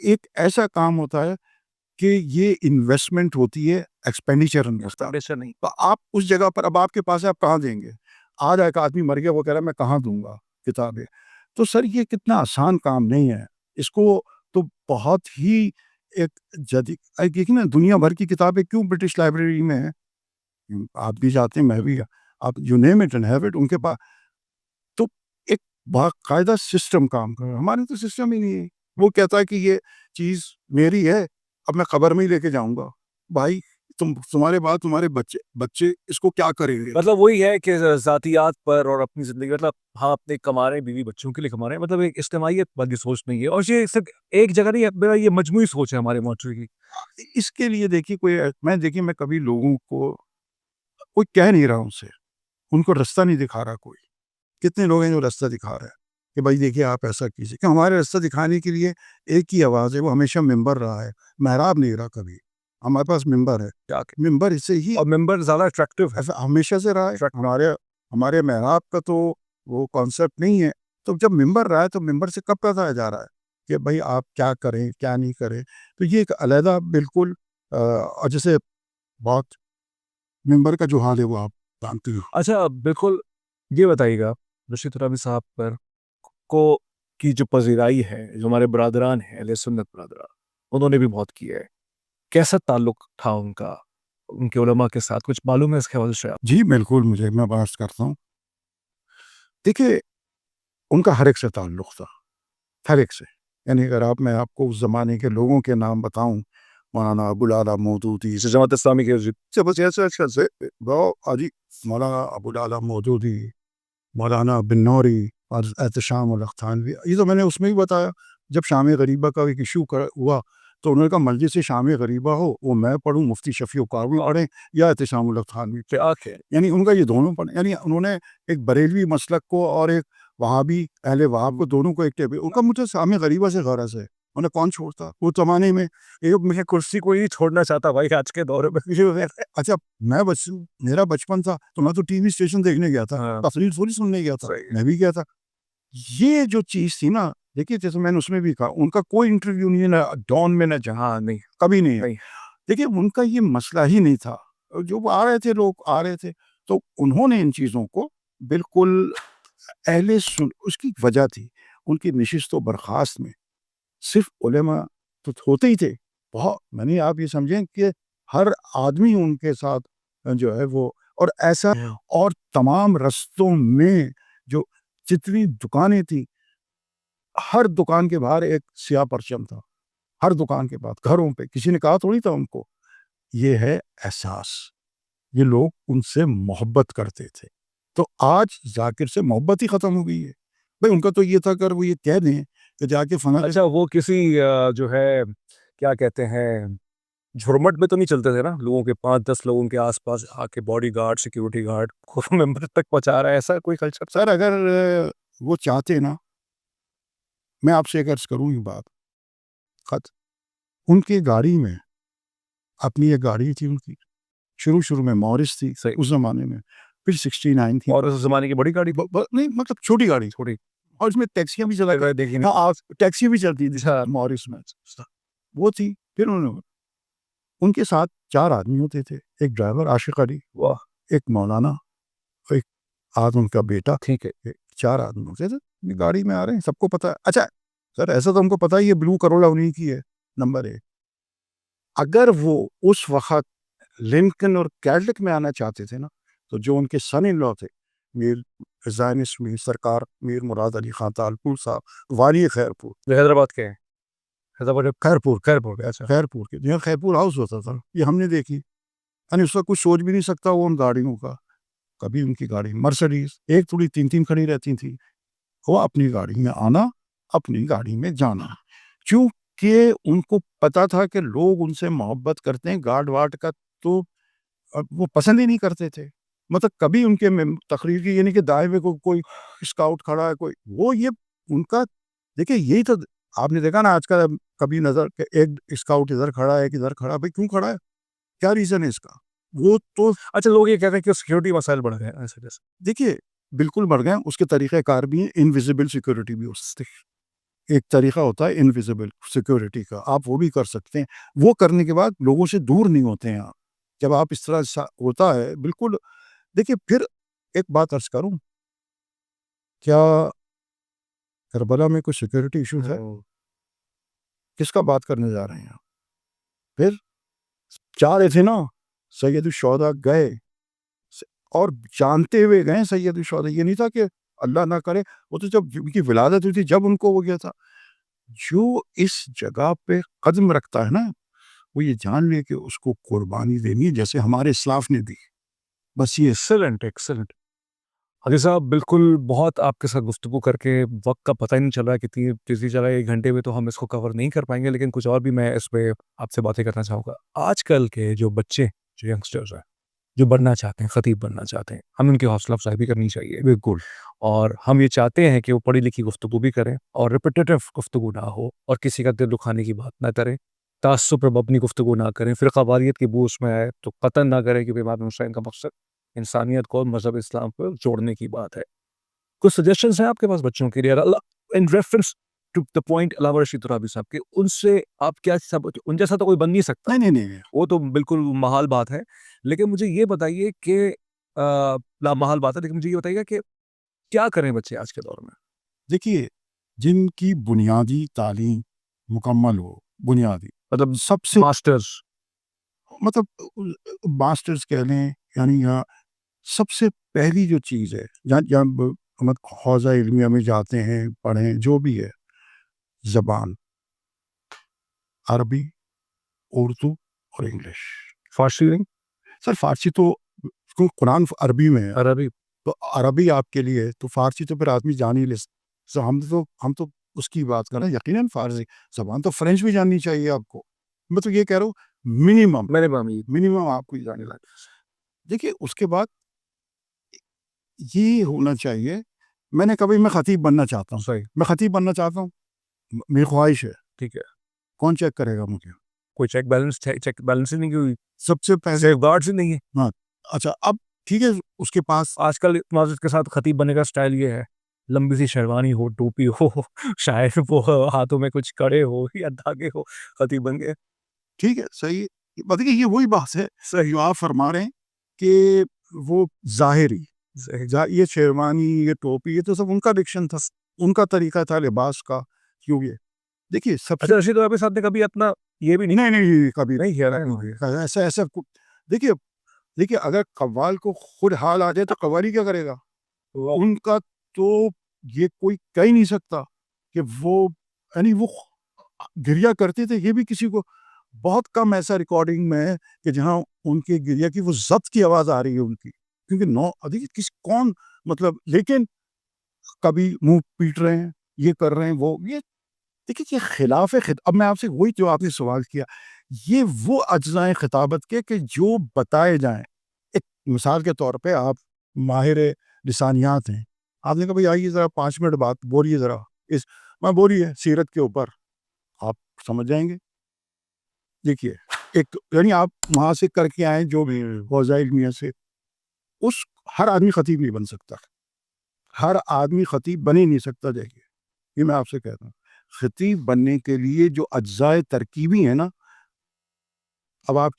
ایک ایسا کام ہوتا ہے کہ یہ انویسٹمنٹ ہوتی ہے ایکسپینڈیچر نہیں. تو آپ اس جگہ پر اب آپ کے پاس ہے آپ کہاں دیں گے؟ آج ایک آدمی مر گیا وہ کہہ رہا ہے میں کہاں دوں گا کتابیں. تو سر یہ کتنا آسان کام نہیں ہے. اس کو تو بہت ہی ایک جدید نا دنیا بھر کی کتابیں کیوں برٹش لائبریری میں ہیں آپ بھی جاتے ہیں میں بھی آپ you name it and have it in کے پاس تو ایک باقاعدہ سسٹم کام کر ہمارے تو سسٹم ہی نہیں ہے. وہ کہتا ہے کہ یہ چیز میری ہے اب میں قبر میں ہی لے کے جاؤں گا. بھائی تمہارے بعد تمہارے بچے اس کو کیا کریں گے؟ مطلب وہی ہے کہ ذاتیات پر اور اپنی زندگی مطلب ہم اپنے کما رہے ہیں بیوی بچوں کے لیے کما رہے ہیں مطلب ایک اجتماعیت والی سوچ نہیں ہے اور یہ صرف ایک جگہ نہیں ہے یہ مجموعی سوچ ہے ہمارے معاشرے کی. اس کے لیے دیکھیے میں کبھی لوگوں کو کوئی کہہ نہیں رہا ان سے ان کو رستہ نہیں دکھا رہا. کوئی کتنے لوگ ہیں جو رستہ دکھا رہے ہیں کہ بھائی دیکھیے آپ ایسا کیجیے کہ ہمارے رستہ دکھانے کے لیے ایک ہی آواز ہے وہ ہمیشہ ممبر رہا ہے محراب نہیں رہا کبھی. ہمارے پاس ممبر ہے ممبر اس سے ہی اور ممبر زیادہ اٹریکٹیو ہے ہمیشہ سے رہا ہے. ہمارے محراب کا تو وہ کانسیپٹ نہیں ہے. تو جب ممبر رہا ہے تو ممبر سے کب بتایا جا رہا ہے کہ بھائی آپ کیا کریں کیا نہیں کریں. تو یہ ایک علیحدہ بالکل اور جیسے بہت ممبر کا جو حال ہے وہ آپ جانتے ہو. اچھا بالکل یہ بتائیے گا رشید ترابی صاحب پر کو کی جو پذیرائی ہے جو ہمارے برادران ہیں اہل سنت برادران انہوں نے بھی بہت کیا ہے کیسا تعلق تھا ان کا ان کے علماء کے ساتھ کچھ معلوم ہے اس کے حوالے سے؟ جی بالکل میں بات کرتا ہوں. دیکھیے ان کا ہر ایک سے تعلق تھا ہر ایک سے. یعنی اگر میں آپ کو اس زمانے کے لوگوں کے نام بتاؤں مولانا ابو الاعلیٰ مودودی جماعت اسلامی کے مولانا ابو الاعلیٰ مودودی مولانا بن نوری اور احتشام الختانوی یہ تو میں نے اس میں بھی بتایا. جب شام غریبہ کا ایک ایشو ہوا تو انہوں نے کہا مجلس شام غریبہ ہو وہ میں پڑھوں مفتی شفیع کارون پڑھیں یا احتشام الختانوی پہ آکے یعنی ان کا یہ دونوں پڑھیں. یعنی انہوں نے ایک بریلوی مسلک کو اور ایک وہابی اہل وہاب کو دونوں کو ایک ان کا مجھے شام غریبہ سے غرض ہے. انہیں کون چھوڑتا وہ زمانے میں مجھے کرسی کوئی نہیں چھوڑنا چاہتا بھائی آج کے دور میں. اچھا میرا بچپن تھا تو میں تو ٹی وی اسٹیشن دیکھنے گیا تھا تقریر تھوڑی سننے گیا تھا میں بھی گیا تھا. یہ جو چیز تھی نا دیکھیے جیسے میں نے اس میں بھی کہا ان کا کوئی انٹرویو نہیں ہے نہ ڈان میں نہ جہاں نہیں کبھی نہیں ہے. دیکھیے ان کا یہ مسئلہ ہی نہیں تھا. جو آ رہے تھے لوگ آ رہے تھے تو انہوں نے ان چیزوں کو بالکل اس کی وجہ تھی ان کی نشست و برخاست میں صرف علماء تو ہوتے ہی تھے بہت. میں نے آپ یہ سمجھیں کہ ہر آدمی ان کے ساتھ جو ہے وہ اور ایسا اور تمام رستوں میں جو جتنی دکانیں تھیں ہر دکان کے باہر ایک سیاہ پرچم تھا، ہر دکان کے بعد گھروں پہ. کسی نے کہا تھوڑی تھا ان کو. یہ ہے احساس. یہ لوگ ان سے محبت کرتے تھے. تو آج ذاکر سے محبت ہی ختم ہو گئی ہے. بھائی ان کا تو یہ تھا اگر وہ یہ کہہ دیں کہ جا کے فنا. اچھا وہ کسی جو ہے کیا کہتے ہیں جھرمٹ میں تو نہیں چلتے تھے نا, لوگوں کے 5-10 لوگوں کے آس پاس آ کے باڈی گارڈ سیکیورٹی گارڈ ممبر تک پہنچا رہا ہے, ایسا کوئی کلچر تھا؟ سر اگر وہ چاہتے نا, میں آپ سے ایک عرض کروں یہ بات, خط ان کی گاڑی میں اپنی ایک گاڑی تھی ان کی, شروع میں مورس تھی صحیح. اس زمانے میں, پھر 69 تھی, اور اس زمانے کی بڑی گاڑی نہیں مطلب چھوٹی گاڑی, تھوڑی اور اس میں ٹیکسیاں بھی چلا دیکھی ٹیکسی بھی چلتی تھی مورس میں, وہ تھی. پھر انہوں نے ان کے ساتھ 4 آدمی ہوتے تھے, ایک ڈرائیور عاشق علی, واہ ایک مولانا, ایک ان کا بیٹا, ٹھیک ہے. 4 آدمی ہوتے تھے. یہ گاڑی میں آ رہے ہیں, سب کو پتا ہے. اچھا سر ایسا تو ہم کو پتا ہی ہے بلو کرولا انہیں کی ہے نمبر 1. اگر وہ اس وقت لنکن اور کیڈلک میں آنا چاہتے تھے نا, تو جو ان کے سن ان لا تھے میر زائنس میر سرکار میر مراد علی خان تالپور صاحب, والی خیرپور, حیدرآباد کے ہیں, حیدرآباد خیرپور اچھا خیرپور کے جہاں خیرپور ہاؤس ہوتا تھا, یہ ہم نے دیکھی. یعنی اس وقت کچھ سوچ بھی نہیں سکتا وہ ان گاڑیوں کا. کبھی ان کی گاڑی مرسڈیز ایک تھوڑی 3 کھڑی رہتی تھی, وہ اپنی گاڑی میں آنا, اپنی گاڑی میں جانا, چونکہ ان کو پتا تھا کہ لوگ ان سے محبت کرتے ہیں. گارڈ واٹ کا تو وہ پسند ہی نہیں کرتے تھے. مطلب کبھی ان کے تقریر کی یعنی کہ دائیں میں کوئی اسکاؤٹ کھڑا ہے کوئی, وہ یہ ان کا دیکھیں یہی تو آپ نے دیکھا نا آج کا کبھی نظر کہ ایک اسکاؤٹ ادھر کھڑا ہے, ایک ادھر کھڑا ہے. بھائی کیوں کھڑا ہے, کیا ریزن ہے اس کا؟ وہ تو اچھا لوگ یہ کہتے ہیں کہ سیکیورٹی مسائل بڑھ گئے ایسے جیسے. دیکھیے بالکل بڑھ گئے. اس کے طریقہ کار بھی ہیں, انویزیبل سیکیورٹی بھی ہوتی ہے. ایک طریقہ ہوتا ہے انویزیبل سیکیورٹی کا, آپ وہ بھی کر سکتے ہیں. وہ کرنے کے بعد لوگوں سے دور نہیں ہوتے ہیں آپ. جب آپ اس طرح ہوتا ہے بالکل. دیکھیے پھر ایک بات عرض کروں, کیا کربلا میں کوئی سیکیورٹی ایشو ہے؟ کس کا بات کرنے جا رہے ہیں آپ؟ پھر 4 تھے نا, سید الشہداء گئے اور جانتے ہوئے گئے سید الشہداء. یہ نہیں تھا کہ اللہ نہ کرے, وہ تو جب ان کی ولادت ہوئی تھی جب ان کو ہو گیا تھا. جو اس جگہ پہ قدم رکھتا ہے نا, وہ یہ جان لے کہ اس کو قربانی دینی ہے جیسے ہمارے اسلاف نے دی. بس یہ ایکسلنٹ حاجی صاحب, بالکل. بہت آپ کے ساتھ گفتگو کر کے وقت کا پتہ ہی نہیں چل رہا ہے کتنی تیزی چلا ہے. 1 گھنٹے میں تو ہم اس کو کور نہیں کر پائیں گے, لیکن کچھ اور بھی میں اس پہ آپ سے باتیں کرنا چاہوں گا. آج کل کے جو بچے, جو ینگسٹرز ہیں, جو بننا چاہتے ہیں, خطیب بننا چاہتے ہیں, ہمیں ان کی حوصلہ افزائی بھی کرنی چاہیے. بالکل. اور ہم یہ چاہتے ہیں کہ وہ پڑھی لکھی گفتگو بھی کریں اور ریپیٹیٹو گفتگو نہ ہو, اور کسی کا دل دکھانے کی بات نہ کریں, تعصب پر مبنی گفتگو نہ کریں, فرقہ واریت کی بو اس میں آئے تو قطعاً نہ کریں, کہ امام حسین کا مقصد انسانیت کو مذہب اسلام پر جوڑنے کی بات ہے. کچھ سجیشنز ہیں آپ کے پاس بچوں کے لیے in reference to the point Allama Rashid ترابی صاحب کے, ان سے آپ کیا ان جیسا تو کوئی بن نہیں سکتا, نہیں وہ تو بالکل محال بات ہے. لیکن مجھے یہ بتائیے کہ محال بات ہے, لیکن مجھے یہ بتائیے کہ کیا کریں بچے آج کے دور میں؟ دیکھیے جن کی بنیادی تعلیم مکمل ہو, بنیادی مطلب سب سے مطلب ماسٹرز کہہ لیں, یعنی سب سے پہلی جو چیز ہے جہاں حوزہ علمیہ میں جاتے ہیں پڑھیں, جو بھی ہے, زبان عربی, اردو اور انگلش. فارسی نہیں سر فارسی تو قرآن عربی میں ہے, عربی تو عربی آپ کے لیے, تو فارسی تو پھر آدمی جان ہی لے. ہم تو اس کی بات کر رہے ہیں. یقیناً فارسی زبان تو فرینچ بھی جاننی چاہیے آپ کو. میں تو یہ کہہ رہا ہوں منیمم آپ کو جانے لگے. دیکھیے اس کے بعد یہ ہونا چاہیے. میں خطیب بننا چاہتا ہوں, صحیح, میں خطیب بننا چاہتا ہوں, میری خواہش ہے. ٹھیک ہے, کون چیک کرے گا مجھے؟ کوئی چیک بیلنس ہی نہیں, کوئی سب سے پہلے سیف گارڈز ہی نہیں ہے. ہاں اچھا, اب ٹھیک ہے, اس کے پاس آج کل معذرت کے ساتھ خطیب بننے کا سٹائل یہ ہے, لمبی سی شیروانی ہو, ٹوپی ہو, شاید وہ ہاتھوں میں کچھ کڑے ہو یا دھاگے ہو, خطیب بن گئے. ٹھیک ہے, صحیح. دیکھیے یہ وہی بات ہے جو آپ فرما رہے ہیں کہ وہ ظاہری, یہ شیروانی, یہ ٹوپی, یہ تو سب ان کا ڈکشن تھا, ان کا طریقہ تھا لباس کا. کیوں یہ دیکھیے سب سے رشید ترابی صاحب نے کبھی اپنا یہ بھی نہیں کبھی نہیں کیا ایسا دیکھیے اگر قوال کو خود حال آ جائے تو قوالی کیا کرے گا؟ ان کا تو یہ کوئی کہہ ہی نہیں سکتا. کہ وہ یعنی وہ گریا کرتے تھے. یہ بھی کسی کو بہت کم ایسا ریکارڈنگ میں ہے کہ جہاں ان کے گریا کی وہ ضبط کی آواز آ رہی ہے ان کی, کیونکہ کسی کون مطلب, لیکن کبھی منہ پیٹ رہے ہیں, یہ کر رہے ہیں, وہ یہ دیکھیے یہ خلاف اب میں آپ سے وہی جو آپ نے سوال کیا, یہ وہ اجزائے خطابت کے کہ جو بتائے جائیں. ایک مثال کے طور پہ آپ ماہر لسانیات ہیں, آپ نے کہا بھائی آئیے ذرا 5 منٹ بات بولیے, ذرا اس میں بولیے سیرت کے اوپر, آپ سمجھ جائیں گے. دیکھیے ایک یعنی آپ وہاں سے کر کے آئیں جو بھی حوزہ علمیہ سے, اس ہر آدمی خطیب نہیں بن سکتا, ہر آدمی خطیب بن ہی نہیں سکتا. دیکھیے یہ میں آپ سے کہتا ہوں, خطیب بننے کے لیے جو اجزائے ترکیبی ہیں نا, اب آپ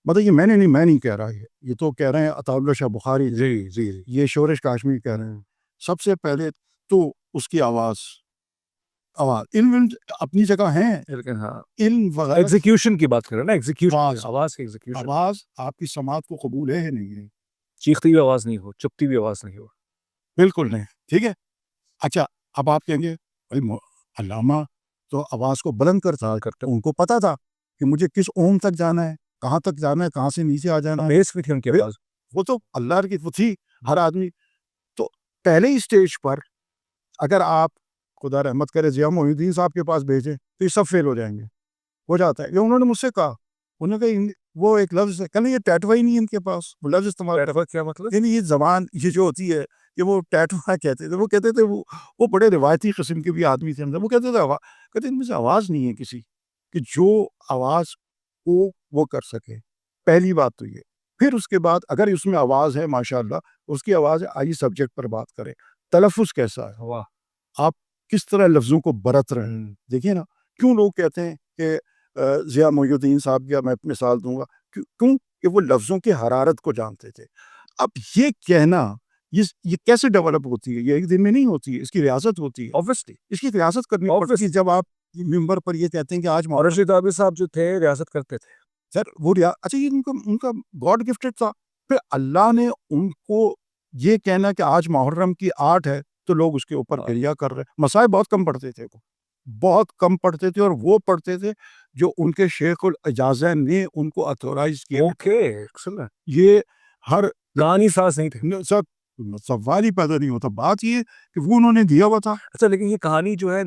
مطلب یہ میں نہیں کہہ رہا, یہ تو کہہ رہے ہیں عطا اللہ شاہ بخاری, جی یہ شورش کاشمی کہہ رہے ہیں. سب سے پہلے تو اس کی آواز علم اپنی جگہ ہیں, لیکن ہاں علم وغیرہ ایگزیکیوشن کی بات کر رہے ہیں نا, ایگزیکیوشن آواز آواز کی ایگزیکیوشن, آواز آپ کی سماعت کو قبول ہے نہیں, چیختی ہوئی آواز نہیں ہو, چپتی ہوئی آواز نہیں ہو. بالکل نہیں. ٹھیک ہے, اچھا اب آپ کہیں گے بھائی علامہ تو آواز کو بلند کرتا کرتے, ان کو پتا تھا کہ مجھے کس اوم تک جانا ہے, کہاں تک جانا ہے, کہاں سے نیچے آ جانا ہے. بیس بھی تھی ان کی آواز. وہ تو اللہ کی وہ تھی ہر آدمی. تو پہلے ہی اسٹیج پر اگر آپ خدا رحمت کرے ضیاء محی الدین صاحب کے پاس بھیجیں تو یہ سب فیل ہو جائیں گے. ہو جاتا ہے, یہ انہوں نے مجھ سے کہا, انہوں نے کہا وہ ایک لفظ ہے, کہنا یہ ٹیٹوا ہی نہیں ان کے پاس, وہ لفظ استعمال کیا مطلب؟ یعنی یہ زبان یہ جو ہوتی ہے کہ وہ ٹیٹوا کہتے تھے. وہ کہتے تھے وہ بڑے روایتی قسم کے بھی آدمی تھے, وہ کہتے تھے کہتے ان میں سے آواز نہیں ہے کسی کہ جو آواز کو وہ کر سکے. پہلی بات تو یہ. پھر اس کے بعد اگر اس میں آواز ہے ماشاء اللہ, اس کی آواز ہے, آئیے سبجیکٹ پر بات کریں. تلفظ کیسا ہے, واہ, آپ کس طرح لفظوں کو برت رہے ہیں. دیکھیے نا, کیوں لوگ کہتے ہیں کہ ضیاء محی الدین صاحب کا میں مثال دوں گا, کیوں کہ وہ لفظوں کی حرارت کو جانتے تھے. اب یہ کہنا یہ کیسے ڈیولپ ہوتی ہے, یہ ایک دن میں نہیں ہوتی ہے, اس کی ریاضت ہوتی ہے. obviously. اس کی ریاضت کرنی پڑتی ہے. جب آپ ممبر پر یہ کہتے ہیں کہ آج اور رشید عابد صاحب جو تھے ریاست کرتے تھے, سر وہ اچھا یہ ان کا گاڈ گفٹڈ تھا. پھر اللہ نے ان کو یہ کہنا کہ آج محرم کی 8 ہے تو لوگ اس کے اوپر گریا کر رہے. مسائل بہت کم پڑھتے تھے, وہ بہت کم پڑھتے تھے, اور وہ پڑھتے تھے جو ان کے شیخ الاجازہ نے ان کو اتھورائز کیا. یہ ہر کہانی ساز نہیں تھے, سب سوال ہی پیدا نہیں ہوتا. بات یہ کہ وہ انہوں نے دیا ہوا تھا. اچھا لیکن یہ کہانی جو ہے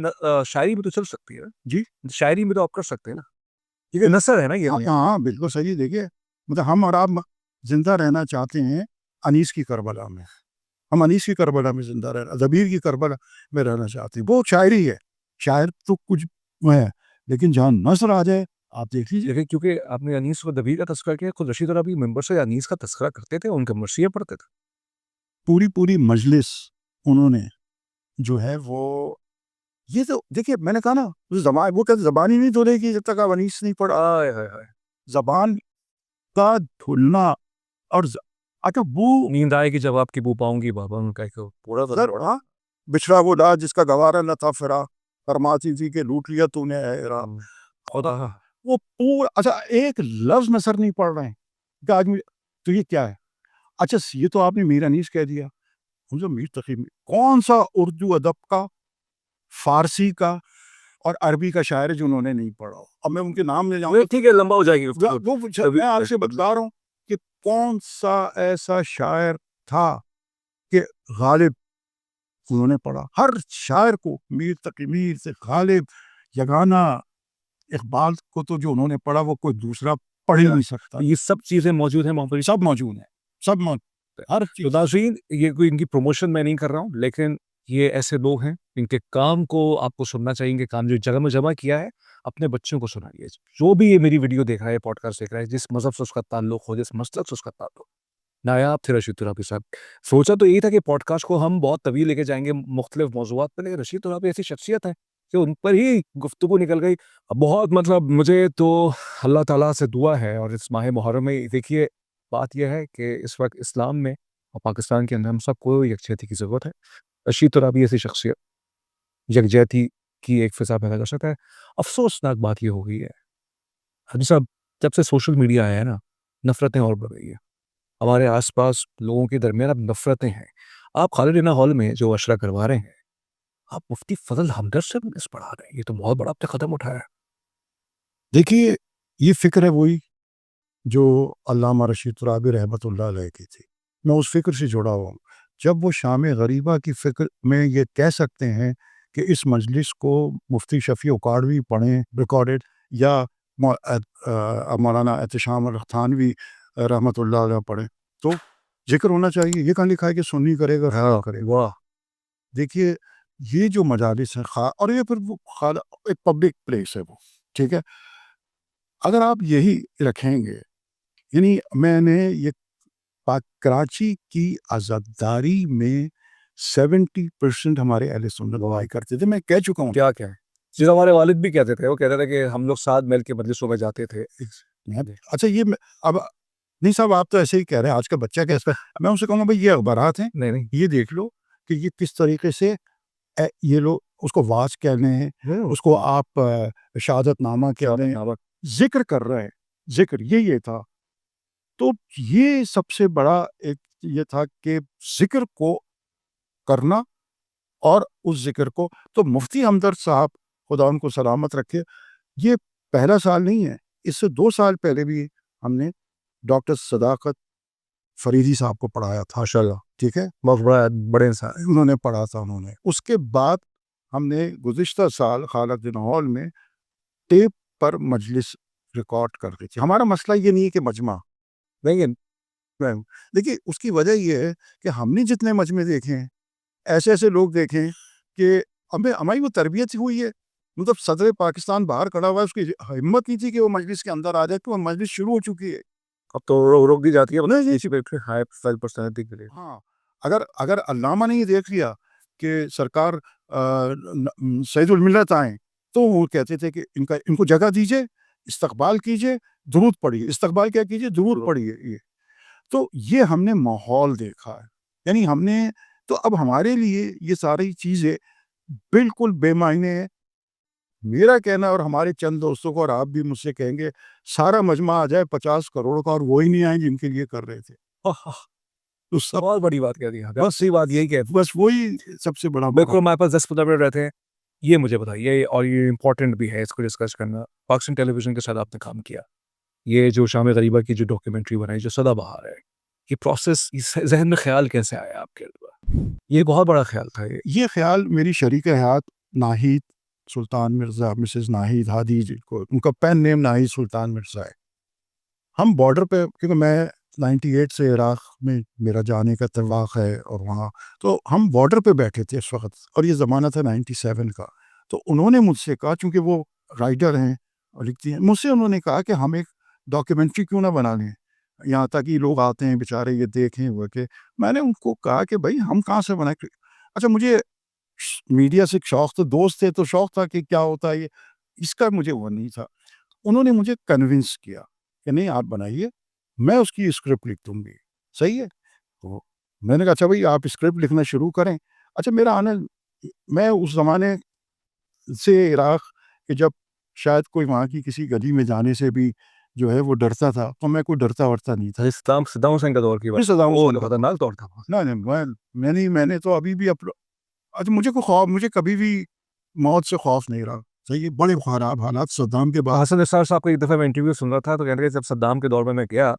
شاعری میں تو چل سکتی ہے جی, شاعری میں تو آپ کر سکتے ہیں نا, یہ نثر ہے نا یہ. ہاں بالکل صحیح. دیکھیے مطلب ہم اور آپ زندہ رہنا چاہتے ہیں انیس کی کربلا میں, ہم انیس کی کربلا میں زندہ رہنا, ضبیر کی کربلا میں رہنا چاہتے ہیں. وہ شاعری ہے, شاعر تو کچھ ہے, لیکن جہاں نثر آ جائے آپ دیکھ لیجیے. کیونکہ آپ نے انیس کو دبیر کا تذکرہ کیا, خود رشید ربیع ممبر سے انیس کا تذکرہ کرتے تھے, ان کے مرثیے پڑھتے تھے. پوری مجلس انہوں نے جو ہے وہ یہ تو دیکھیے میں نے کہا نا, وہ کہتے زبان ہی نہیں دھلے گی جب تک آپ انیس نہیں پڑھا. زبان کا دھلنا اور اچھا وہ نیند آئے گی جب آپ کی بو پاؤں گی بابا, ان کا پورا بچھڑا وہ لا جس کا گوارا نہ تھا فرا, فرماتی تھی کہ لوٹ لیا تو نے خدا. وہ پورا اچھا ایک لفظ نثر نہیں پڑھ رہے ہیں کہ آج تو یہ کیا ہے. اچھا یہ تو آپ نے میر انیس کہہ دیا, میر تقی کون سا اردو ادب کا, فارسی کا اور عربی کا شاعر جو انہوں نے نہیں پڑھا. اب میں ان کے نام لے جاؤں, ٹھیک ہے لمبا ہو جائے گی. میں آپ سے بتلا رہا ہوں کہ کون سا ایسا شاعر تھا کہ غالب انہوں نے پڑھا. ہر شاعر کو میر تقی میر سے غالب یگانہ اقبال کو تو جو انہوں نے پڑھا وہ کوئی دوسرا پڑھ ہی نہیں سکتا. یہ سب چیزیں موجود ہیں محمد, سب موجود ہیں, سب موجود. ہر چیز. ناظرین یہ کوئی ان کی پروموشن میں نہیں کر رہا ہوں, لیکن یہ ایسے لوگ ہیں ان کے کام کو آپ کو سننا چاہیے. کہ کام جو جگہ میں جمع کیا ہے اپنے بچوں کو سنائیے. جو بھی یہ میری ویڈیو دیکھ رہا ہے, پوڈ کاسٹ دیکھ رہا ہے, جس مذہب سے اس کا تعلق ہو, جس مسلک سے اس کا تعلق, نایاب تھے رشید ترابی صاحب. سوچا تو یہی تھا کہ پوڈ کاسٹ کو ہم بہت طویل لے کے جائیں گے مختلف موضوعات پہ, لیکن رشید ترابی ایسی شخصیت ہے کہ ان پر ہی گفتگو نکل گئی. بہت مطلب مجھے تو اللہ تعالیٰ سے دعا ہے, اور اس ماہ محرم میں دیکھیے بات یہ ہے کہ اس وقت اسلام میں اور پاکستان کے اندر ہم سب کو یکجہتی کی ضرورت ہے. رشید ترابی ایسی شخصیت یکجہتی کی ایک فضا پیدا کر سکتا ہے. افسوسناک بات یہ ہو گئی ہے حاجی صاحب, جب سے سوشل میڈیا آیا ہے نا, نفرتیں اور بڑھ گئی ہیں. ہمارے آس پاس لوگوں کے درمیان اب نفرتیں ہیں. آپ خالد ہال میں جو اشرا کروا رہے ہیں, آپ مفتی فضل ہمدرد سے اس پڑھا رہے ہیں، یہ تو بہت بڑا آپ نے قدم اٹھایا. دیکھیے یہ فکر ہے وہی جو علامہ رشید ترابی رحمۃ اللہ علیہ کی تھی. میں اس فکر سے جڑا ہوا ہوں. جب وہ شام غریبہ کی فکر میں یہ کہہ سکتے ہیں کہ اس مجلس کو مفتی شفیع اکاڑوی پڑھیں ریکارڈڈ، یا مولانا احتشام الختانوی رحمۃ اللہ علیہ پڑھیں، تو ذکر ہونا چاہیے. یہ کہاں لکھا ہے کہ سنی کرے گا خیال کرے گا؟ واہ. دیکھیے یہ جو مجالس ہیں اور یہ پھر وہ ایک پبلک پلیس ہے وہ، ٹھیک ہے. اگر آپ یہی رکھیں گے، یعنی میں نے یہ کراچی کی آزاداری میں 70% ہمارے اہل سنت دعائی کرتے تھے. میں کہہ چکا ہوں. کیا کیا ہے جیسے ہمارے والد بھی کہتے تھے، وہ کہتے تھے کہ ہم لوگ ساتھ مل کے مجلسوں میں جاتے تھے. اچھا یہ اب نہیں صاحب آپ تو ایسے ہی کہہ رہے ہیں، آج کا بچہ کیسا. میں ان سے کہوں گا بھائی یہ اخبارات ہیں، نہیں یہ دیکھ لو کہ یہ کس طریقے سے یہ لوگ اس کو واز کہہ رہے ہیں، اس کو آپ شہادت نامہ کہہ رہے ہیں، ذکر کر رہے ہیں. ذکر یہ تھا. تو یہ سب سے بڑا ایک یہ تھا کہ ذکر کو کرنا، اور اس ذکر کو تو مفتی ہمدرد صاحب خدا ان کو سلامت رکھے، یہ پہلا سال نہیں ہے، اس سے 2 سال پہلے بھی ہم نے ڈاکٹر صداقت فریدی صاحب کو پڑھایا تھا. ماشاء اللہ، ٹھیک ہے، بہت بڑے انسان. انہوں نے پڑھا تھا. انہوں نے اس کے بعد ہم نے گزشتہ سال خالد بن ہال میں ٹیپ پر مجلس ریکارڈ کر دی تھی. ہمارا مسئلہ یہ نہیں ہے کہ مجمع نہیں، دیکھیے، اس کی وجہ یہ ہے کہ ہم نے جتنے مجمع دیکھے ہیں، ایسے لوگ دیکھیں کہ ہماری وہ تربیت ہوئی ہے. مطلب صدر پاکستان باہر کھڑا ہوا ہے، اس کی ہمت نہیں تھی کہ وہ مجلس کے اندر آ جائے، کہ وہ مجلس شروع ہو چکی ہے. اب تو روک دی جاتی ہے. ہاں، اگر علامہ نے یہ دیکھ لیا کہ سرکار سید الملت آئیں، تو وہ کہتے تھے کہ ان کو جگہ دیجئے، استقبال کیجئے، درود پڑھیے. استقبال کیا کیجئے؟ درود پڑھیے. یہ تو یہ ہم نے ماحول دیکھا ہے. یعنی ہم نے تو اب ہمارے لیے یہ ساری چیزیں بالکل بے معنی ہے. میرا کہنا اور ہمارے چند دوستوں کو، اور آپ بھی مجھ سے کہیں گے، سارا مجمع آ جائے 50 کروڑ کا اور وہی نہیں آئیں جن کے لیے کر رہے تھے. تو سب بہت بڑی بات کہہ دی. بس صحیح بات یہی کہ بس وہی سب سے بڑا. بالکل ہمارے پاس 10-15 منٹ رہتے ہیں. یہ مجھے بتائیے، اور یہ امپورٹنٹ بھی ہے اس کو ڈسکس کرنا. پاکستان ٹیلی ویژن کے ساتھ آپ نے کام کیا، یہ جو شام غریبہ کی جو ڈاکیومنٹری بنائی جو سدا بہار ہے، یہ پروسیس ذہن میں خیال کیسے آیا آپ کے؟ یہ بہت بڑا خیال تھا. یہ خیال میری شریک حیات ناہید سلطان مرزا، مسز ناہید ہادی جی کو، ان کا پین نیم ناہید سلطان مرزا ہے. ہم بارڈر پہ، کیونکہ میں 98 سے عراق میں میرا جانے کا اتفاق ہے، اور وہاں تو ہم بارڈر پہ بیٹھے تھے اس وقت، اور یہ زمانہ تھا 97 کا. تو انہوں نے مجھ سے کہا، چونکہ وہ رائٹر ہیں اور لکھتی ہیں، مجھ سے انہوں نے کہا کہ ہم ایک ڈاکیومنٹری کیوں نہ بنا لیں، یہاں تک یہ لوگ آتے ہیں بیچارے یہ دیکھیں وہ کہ. میں نے ان کو کہا کہ بھائی ہم کہاں سے بنائیں. اچھا مجھے میڈیا سے شوق، تو دوست تھے تو شوق تھا کہ کیا ہوتا ہے یہ، اس کا مجھے وہ نہیں تھا. انہوں نے مجھے کنونس کیا کہ نہیں آپ بنائیے، میں اس کی اسکرپٹ لکھ دوں گی. صحیح ہے. تو میں نے کہا اچھا بھائی آپ اسکرپٹ لکھنا شروع کریں. اچھا میرا آنا، میں اس زمانے سے عراق کہ جب شاید کوئی وہاں کی کسی گلی میں جانے سے بھی جو ہے وہ ڈرتا تھا، تو میں کوئی ڈرتا ورتا نہیں تھا. صدام حسین کا دور کی بات، خطرناک دور تھا. نہیں میں نے تو ابھی بھی اچھا مجھے کوئی خوف، مجھے کبھی بھی موت سے خوف نہیں رہا. صحیح، بڑے خراب حالات صدام کے بعد. حسن نثار صاحب کا ایک دفعہ میں انٹرویو سن رہا تھا، تو کہتے ہیں جب صدام کے دور میں گیا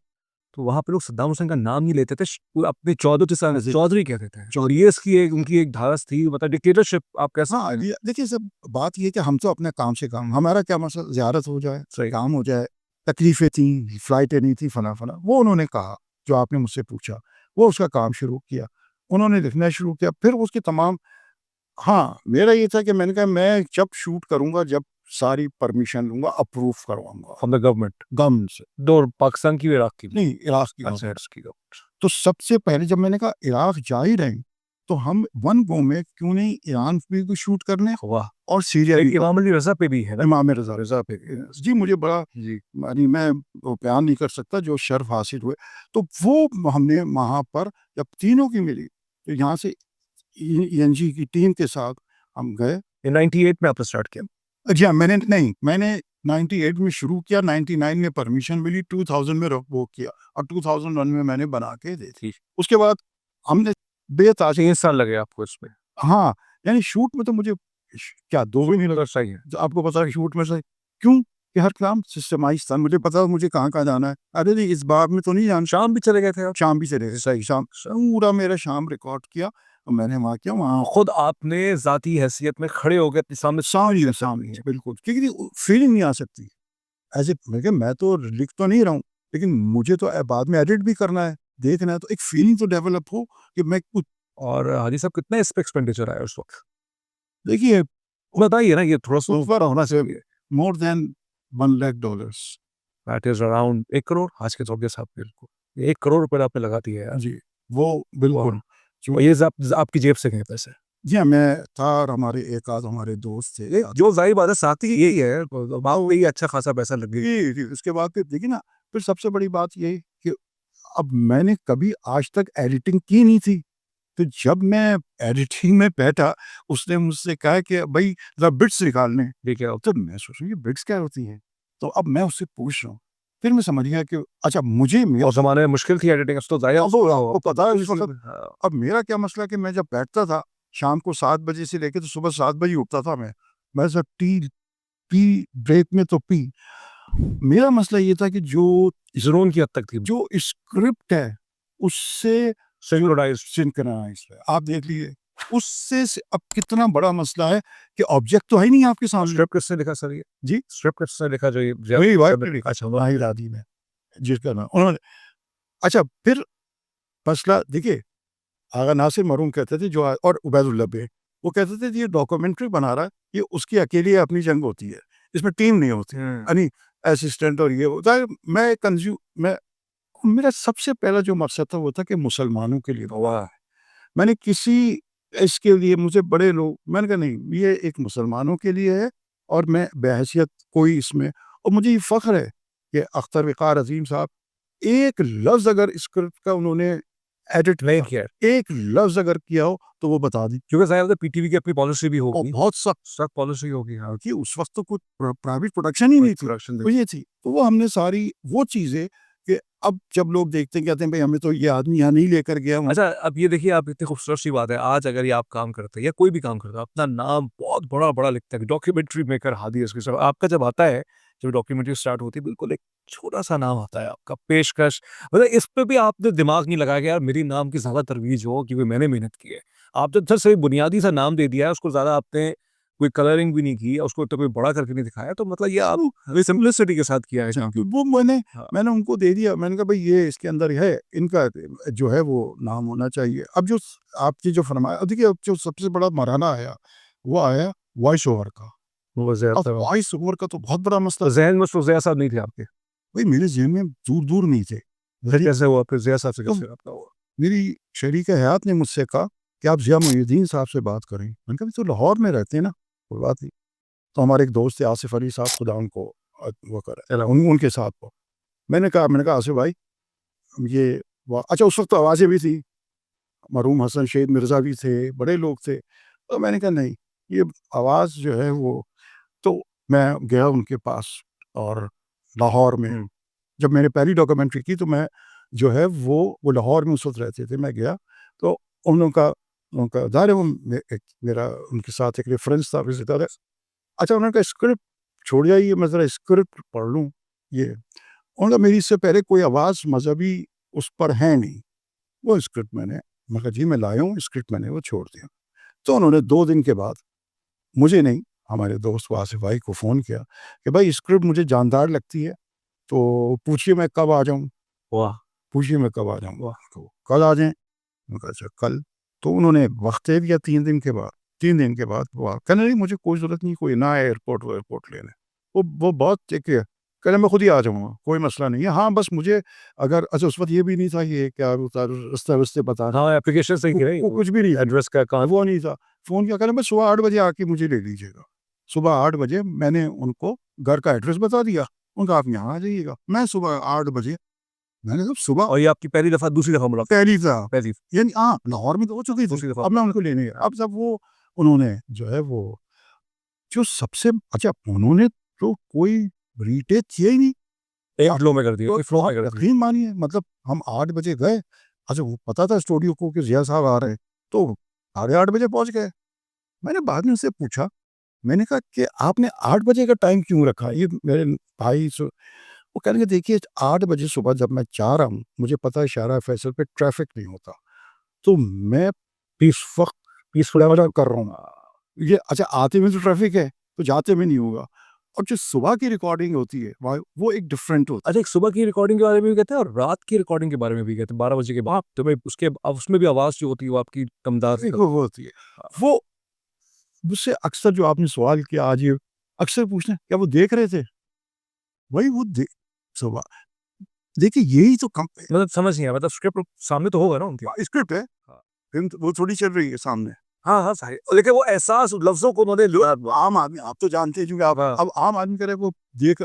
تو وہاں پہ لوگ صدام حسین کا نام نہیں لیتے تھے، اپنے چودھری کہتے تھے. اور یہ اس کی ان کی ایک دھارس تھی، مطلب ڈکٹیٹرشپ آپ کیسا. دیکھیے سب بات یہ کہ ہم تو اپنے کام سے کام، ہمارا کیا مسئلہ، زیارت ہو جائے، صحیح کام ہو جائے. تکلیفیں تھیں، فلائٹیں نہیں تھیں، فلاں وہ انہوں نے کہا جو آپ نے مجھ سے پوچھا، وہ اس کا کام شروع کیا، انہوں نے لکھنا شروع کیا. پھر اس کی تمام، ہاں میرا یہ تھا کہ میں نے کہا میں جب شوٹ کروں گا، جب ساری پرمیشن لوں گا، اپروو کرواؤں گا فرام دا گورنمنٹ سے. دور پاکستان کی عراق کی نہیں، عراق کی. گورنمنٹ. تو سب سے پہلے جب میں نے کہا عراق جا ہی رہے تو ہم ون گو میں کیوں نہیں ایران پہ بھی شوٹ کرنے، اور سیریا بھی. امام علی رضا پہ بھی ہے نا، امام رضا پہ. جی مجھے بڑا، یعنی میں بیان نہیں کر سکتا جو شرف حاصل ہوئے. تو وہ ہم نے وہاں پر جب تینوں کی ملی، تو یہاں سے ENG کی ٹیم کے ساتھ ہم گئے. 98 میں آپ نے اسٹارٹ کیا؟ جی میں نے 98 میں شروع کیا، 99 میں پرمیشن ملی، 2000 میں وہ کیا، اور 2001 میں نے بنا کے دے دی. اس کے بعد ہم نے بے تاج 3 سال لگے آپ کو اس میں. ہاں یعنی شوٹ میں تو مجھے کیا دو بھی نہیں لگا. صحیح ہے. تو آپ کو پتا ہے شوٹ میں سے کیوں کہ ہر کام سسٹمائز تھا, مجھے پتا مجھے کہاں جانا ہے. ارے نہیں اس بار میں تو نہیں جانا. شام بھی چلے گئے تھے آپ؟ شام بھی چلے گئے, صحیح شام پورا میرا شام ریکارڈ کیا اور میں نے وہاں کیا, وہاں خود آپ نے ذاتی حیثیت میں کھڑے ہو گئے سامنے سامنے بالکل, کیونکہ فیلنگ نہیں آ سکتی ایسے. میں تو لکھ تو نہیں رہا ہوں لیکن مجھے تو بعد میں ایڈٹ بھی کرنا ہے, دیکھنا ہے, تو ایک فیلنگ تو ڈیولپ ہو کہ میں کچھ. اور حاجی صاحب کتنا اس پہ ایکسپینڈیچر آیا اس وقت دیکھیے بتائیے نا, یہ تھوڑا سا ہونا چاہیے. مور دین $1 lakh. That is around 1 crore آج کے دور کے حساب سے. 1 کروڑ روپے آپ نے لگا دیا ہے. جی وہ بالکل. یہ آپ کی جیب سے گئے پیسے؟ جی ہاں, میں تھا اور ہمارے ایک آدھ ہمارے دوست تھے, جو ظاہر بات ہے ساتھی یہی ہے, یہی اچھا خاصا پیسہ لگ گیا. اس کے بعد پھر دیکھیے نا, پھر سب سے بڑی بات یہ کہ اب میں نے کبھی آج تک ایڈیٹنگ کی نہیں تھی, تو جب میں ایڈیٹنگ میں بیٹھا اس نے مجھ سے کہا کہ بھائی ذرا بٹس نکالنے, ٹھیک ہے, تو میں سوچ رہا ہوں یہ بٹس کیا ہوتی ہیں, تو اب میں اس سے پوچھ رہا ہوں, پھر میں سمجھ گیا کہ اچھا مجھے اس زمانے میں مشکل تھی ایڈیٹنگ, اس تو ظاہر پتا ہے اس وقت. اب میرا کیا مسئلہ کہ میں جب بیٹھتا تھا شام کو 7 بجے سے لے کے تو صبح 7 بجے اٹھتا تھا, میں سب ٹی بریک میں تو پی. میرا مسئلہ یہ تھا کہ جو ضرور کی حد تک تھی, جو اسکرپٹ ہے اس سے سنکرونائز ہے, آپ دیکھ لیجیے اس سے اب کتنا بڑا مسئلہ ہے کہ آبجیکٹ تو ہے نہیں آپ کے سامنے. اسکرپٹ کس نے لکھا سر یہ؟ جی اسکرپٹ کس نے لکھا جو اچھا واحد آدی میں جس کا نام انہوں نے. اچھا پھر مسئلہ دیکھیے, آغا ناصر مرحوم کہتے تھے جو, اور عبید اللہ بے, وہ کہتے تھے یہ ڈاکومنٹری بنا رہا ہے, یہ اس کی اکیلی اپنی جنگ ہوتی ہے, اس میں ٹیم نہیں ہوتی, یعنی اسسٹنٹ اور یہ ہوتا ہے. میں میرا سب سے پہلا جو مقصد تھا وہ تھا کہ مسلمانوں کے لیے ہے. میں نے کسی اس کے لیے مجھے بڑے لوگ, میں نے کہا نہیں یہ ایک مسلمانوں کے لیے ہے, اور میں بحیثیت کوئی اس میں, اور مجھے یہ فخر ہے کہ اختر وقار عظیم صاحب ایک لفظ اگر اسکرپٹ کا انہوں نے ایڈٹ نہیں کیا, ایک لفظ اگر کیا ہو تو وہ بتا دی, کیونکہ ظاہر پی ٹی وی کی اپنی پالیسی بھی ہوگی, بہت سخت پالیسی ہوگی کہ اس وقت تو کوئی پرائیویٹ پروڈکشن ہی نہیں تھی, یہ تھی. تو وہ ہم نے ساری وہ چیزیں کہ اب جب لوگ دیکھتے ہیں کہتے ہیں بھائی ہمیں تو یہ آدمی یہاں نہیں لے کر گیا. اچھا اب یہ دیکھیے, آپ اتنی خوبصورت سی بات ہے, آج اگر یہ آپ کام کرتے ہیں یا کوئی بھی کام کرتا ہے اپنا نام بہت بڑا لکھتا ہے, ڈاکیومنٹری میکر ہادی اس کے. آپ کا جب آتا ہے, جب ڈاکیومنٹری اسٹارٹ ہوتی ہے, بالکل ایک چھوٹا سا نام آتا ہے آپ کا, پیشکش. مطلب اس پہ بھی آپ نے دماغ نہیں لگایا کہ یار میری نام کی زیادہ ترویج ہو, کیونکہ میں نے محنت کی ہے. آپ نے صرف بنیادی سا نام دے دیا ہے, اس کو زیادہ آپ نے کوئی کلرنگ بھی نہیں کی, اس کو کوئی بڑا کر کے نہیں دکھایا, تو مطلب یہ آپ سمپلسٹی کے ساتھ کیا ہے. وہ میں نے ان کو دے دیا, میں نے کہا بھائی یہ اس کے اندر ہے, ان کا جو ہے وہ نام ہونا چاہیے. اب جو آپ کی جو فرمایا, دیکھیے جو سب سے بڑا مرحلہ آیا وہ آیا وائس اوور کا. وائس اوور کا تو بہت بڑا مسئلہ. ذہن میں تو ضیاء صاحب نہیں تھے آپ کے؟ بھائی میرے ذہن میں دور نہیں تھے. کیسے ہوا پھر ضیاء صاحب سے کیسے رابطہ ہوا؟ میری شریک حیات نے مجھ سے کہا کہ آپ ضیاء محی الدین صاحب سے بات کریں. میں نے کہا تو لاہور میں رہتے ہیں نا, کوئی بات نہیں. تو ہمارے ایک دوست تھے آصف علی صاحب, خدا ان کو وہ کرے, ان کے ساتھ وہ میں نے کہا آصف بھائی یہ اچھا اس وقت تو آوازیں بھی تھی, مرحوم حسن شہید مرزا بھی تھے, بڑے لوگ تھے. تو میں نے کہا نہیں یہ آواز جو ہے وہ, تو میں گیا ان کے پاس, اور لاہور میں جب میں نے پہلی ڈاکومنٹری کی تو میں جو ہے وہ لاہور میں اس وقت رہتے تھے. میں گیا تو ان کا ظاہر ہے وہ میرا ان کے ساتھ ایک ریفرنس تھا رشتہ دار. اچھا انہوں نے کہا اسکرپٹ چھوڑ جائیے, میں ذرا اسکرپٹ پڑھ لوں. یہ انہوں نے میری اس سے پہلے کوئی آواز مذہبی اس پر ہے نہیں, وہ اسکرپٹ میں کہا جی میں لایا ہوں اسکرپٹ, میں نے وہ چھوڑ دیا. تو انہوں نے 2 دن کے بعد مجھے نہیں ہمارے دوست آصف بھائی کو فون کیا کہ بھائی اسکرپٹ مجھے جاندار لگتی ہے, تو پوچھیے میں کب آ جاؤں. پوچھیے میں کب آ جاؤں. تو کل آ جائیں. میں کہا اچھا کل. تو انہوں نے وقت دے دیا 3 دن کے بعد. 3 دن کے بعد وہ کہنے نہیں مجھے کوئی ضرورت نہیں, کوئی نہ ہے ایئرپورٹ لینے. وہ بہت ایک کہنے میں خود ہی آ جاؤں گا, کوئی مسئلہ نہیں ہے. ہاں بس مجھے اگر اچھا اس وقت یہ بھی نہیں تھا یہ کیا رستے بتا, ہاں اپلیکیشن صحیح کی نہیں, وہ کچھ بھی نہیں, ایڈریس کا وہ نہیں تھا. فون کیا کہنا میں صبح 8 بجے آ کے مجھے لے لیجیے گا. صبح 8 بجے میں نے ان کو گھر کا ایڈریس بتا دیا, ان کا آپ یہاں آ جائیے گا. میں صبح 8 بجے میں نے صبح, اور یہ آپ کی پہلی دفعہ دوسری دفعہ ملاقات؟ پہلی دفعہ, یعنی ہاں لاہور میں تو ہو چکی تھی, اب میں ان کو لینے گیا. اب جب وہ انہوں نے جو ہے وہ جو سب سے اچھا انہوں نے تو کوئی ریٹیک کیا ہی نہیں, ایک فلو میں کر دیا, کوئی فلو میں کر دیا. یقین مانیے مطلب ہم 8 بجے گئے, اچھا وہ پتا تھا اسٹوڈیو کو کہ ضیاء صاحب آ رہے ہیں, تو 8:30 بجے پہنچ گئے. میں نے بعد میں اسے پوچھا, میں نے کہا کہ آپ نے 8 بجے کا ٹائم کیوں رکھا؟ یہ میرے بھائی وہ کہنے لگے دیکھیے 8 بجے صبح جب میں جا رہا ہوں, مجھے پتا ہے شارع فیصل پہ ٹریفک نہیں ہوتا, تو میں اس وقت پیسفل کر رہا ہوں. یہ اچھا آتے میں تو ٹریفک ہے, تو جاتے میں نہیں ہوگا. اور جو صبح کی ریکارڈنگ ہوتی ہے وہ ایک ڈفرینٹ ہوتی ہے. اچھا ایک صبح کی ریکارڈنگ کے بارے میں بھی کہتے ہیں اور رات کی ریکارڈنگ کے بارے میں بھی کہتے ہیں 12 بجے کے بعد تو میں اس میں بھی آواز جو ہوتی ہے وہ آپ کی کمدار وہ ہوتی ہے. وہ مجھ سے اکثر جو آپ نے سوال کیا آج, یہ اکثر پوچھتے ہیں کیا وہ دیکھ رہے تھے؟ وہی وہ صبح دیکھیے یہی تو مطلب سمجھ نہیں آیا, مطلب اسکرپٹ سامنے تو ہوگا نا ان کے, اسکرپٹ ہے, فلم وہ تھوڑی چل رہی ہے سامنے. ہاں صحیح, لیکن وہ احساس لفظوں کو انہوں نے عام آدمی آپ تو جانتے ہیں کیونکہ آپ اب عام آدمی کرے وہ دیکھ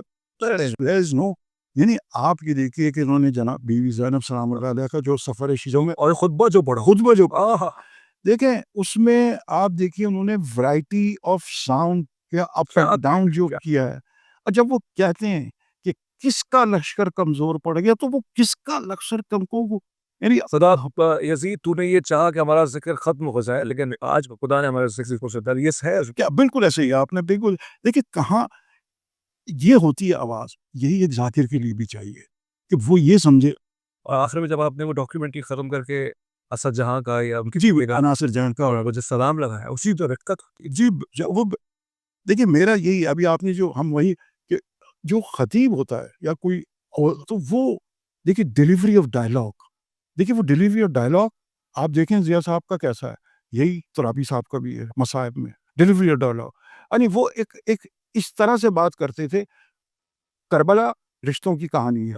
نو, یعنی آپ یہ دیکھیے کہ انہوں نے جناب بیوی زینب سلام اللہ علیہ کا جو سفر شیزوں میں اور خطبہ جو پڑھا, خطبہ جو دیکھیں اس میں آپ دیکھیے انہوں نے ورائٹی آف ساؤنڈ کے اپ اینڈ ڈاؤن جو کیا ہے. اور جب وہ کہتے ہیں کہ کس کا لشکر کمزور پڑ گیا, تو وہ کس کا لشکر کم کو یعنی خدا یزید تو نے یہ چاہا کہ ہمارا ذکر ختم ہو جائے, لیکن آج خدا نے ہمارے ذکر کو شدت یہ ہے کیا بالکل ایسے ہی آپ نے بالکل دیکھیے کہاں یہ ہوتی ہے آواز. یہی ایک ذاکر کے لیے بھی چاہیے کہ وہ یہ سمجھے. اور آخر میں جب آپ نے وہ ڈاکیومنٹری ختم کر کے اسد جہاں کا یا جی عناصر جہاں کا اور جو سلام لگا ہے اسی تو رکت جی وہ دیکھیے میرا یہی ابھی آپ نے جو ہم وہی کہ جو خطیب ہوتا ہے یا کوئی تو وہ دیکھیے ڈیلیوری آف ڈائلاگ, دیکھیے وہ ڈیلیوری آف ڈائلاگ آپ دیکھیں ضیاء صاحب کا کیسا ہے, یہی ترابی صاحب کا بھی ہے مصائب میں ڈیلیوری آف ڈائلاگ. یعنی وہ ایک اس طرح سے بات کرتے تھے, کربلا رشتوں کی کہانی ہے,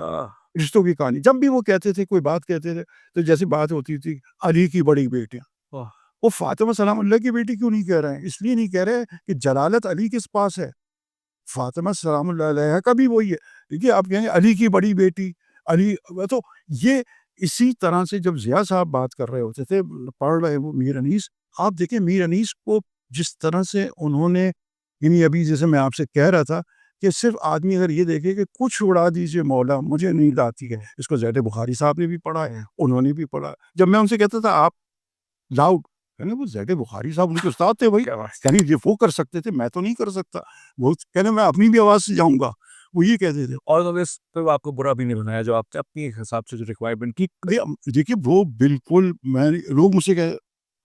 رشتوں کی کہانی. جب بھی وہ کہتے تھے کوئی بات کہتے تھے تو جیسی بات ہوتی تھی علی کی بڑی بیٹیاں, وہ فاطمہ سلام اللہ کی بیٹی کیوں نہیں کہہ رہے ہیں؟ اس لیے نہیں کہہ رہے کہ جلالت علی کس پاس ہے, فاطمہ سلام اللہ علیہ کا بھی وہی ہے. دیکھیے آپ کہیں علی کی بڑی بیٹی علی, تو یہ اسی طرح سے جب ضیاء صاحب بات کر رہے ہوتے تھے پڑھ رہے وہ میر انیس, آپ دیکھیں میر انیس کو جس طرح سے انہوں نے, یعنی ابھی جیسے میں آپ سے کہہ رہا تھا کہ صرف آدمی اگر یہ دیکھے کہ کچھ اڑا دیجئے مولا مجھے نیند آتی ہے, اس کو زید بخاری صاحب نے بھی پڑھا ہے, انہوں نے بھی پڑھا. جب میں ان سے کہتا تھا آپ لاؤڈ, کہنے وہ زید بخاری صاحب ان کے استاد تھے, وہی کہنے یہ وہ کر سکتے تھے میں تو نہیں کر سکتا, وہ کہنے میں اپنی بھی آواز سے جاؤں گا, وہ یہ کہتے تھے. اور آپ کو برا بھی نہیں بنایا جو آپ نے اپنی حساب سے جو ریکوائرمنٹ کی. دیکھیے وہ بالکل میں لوگ مجھ سے کہ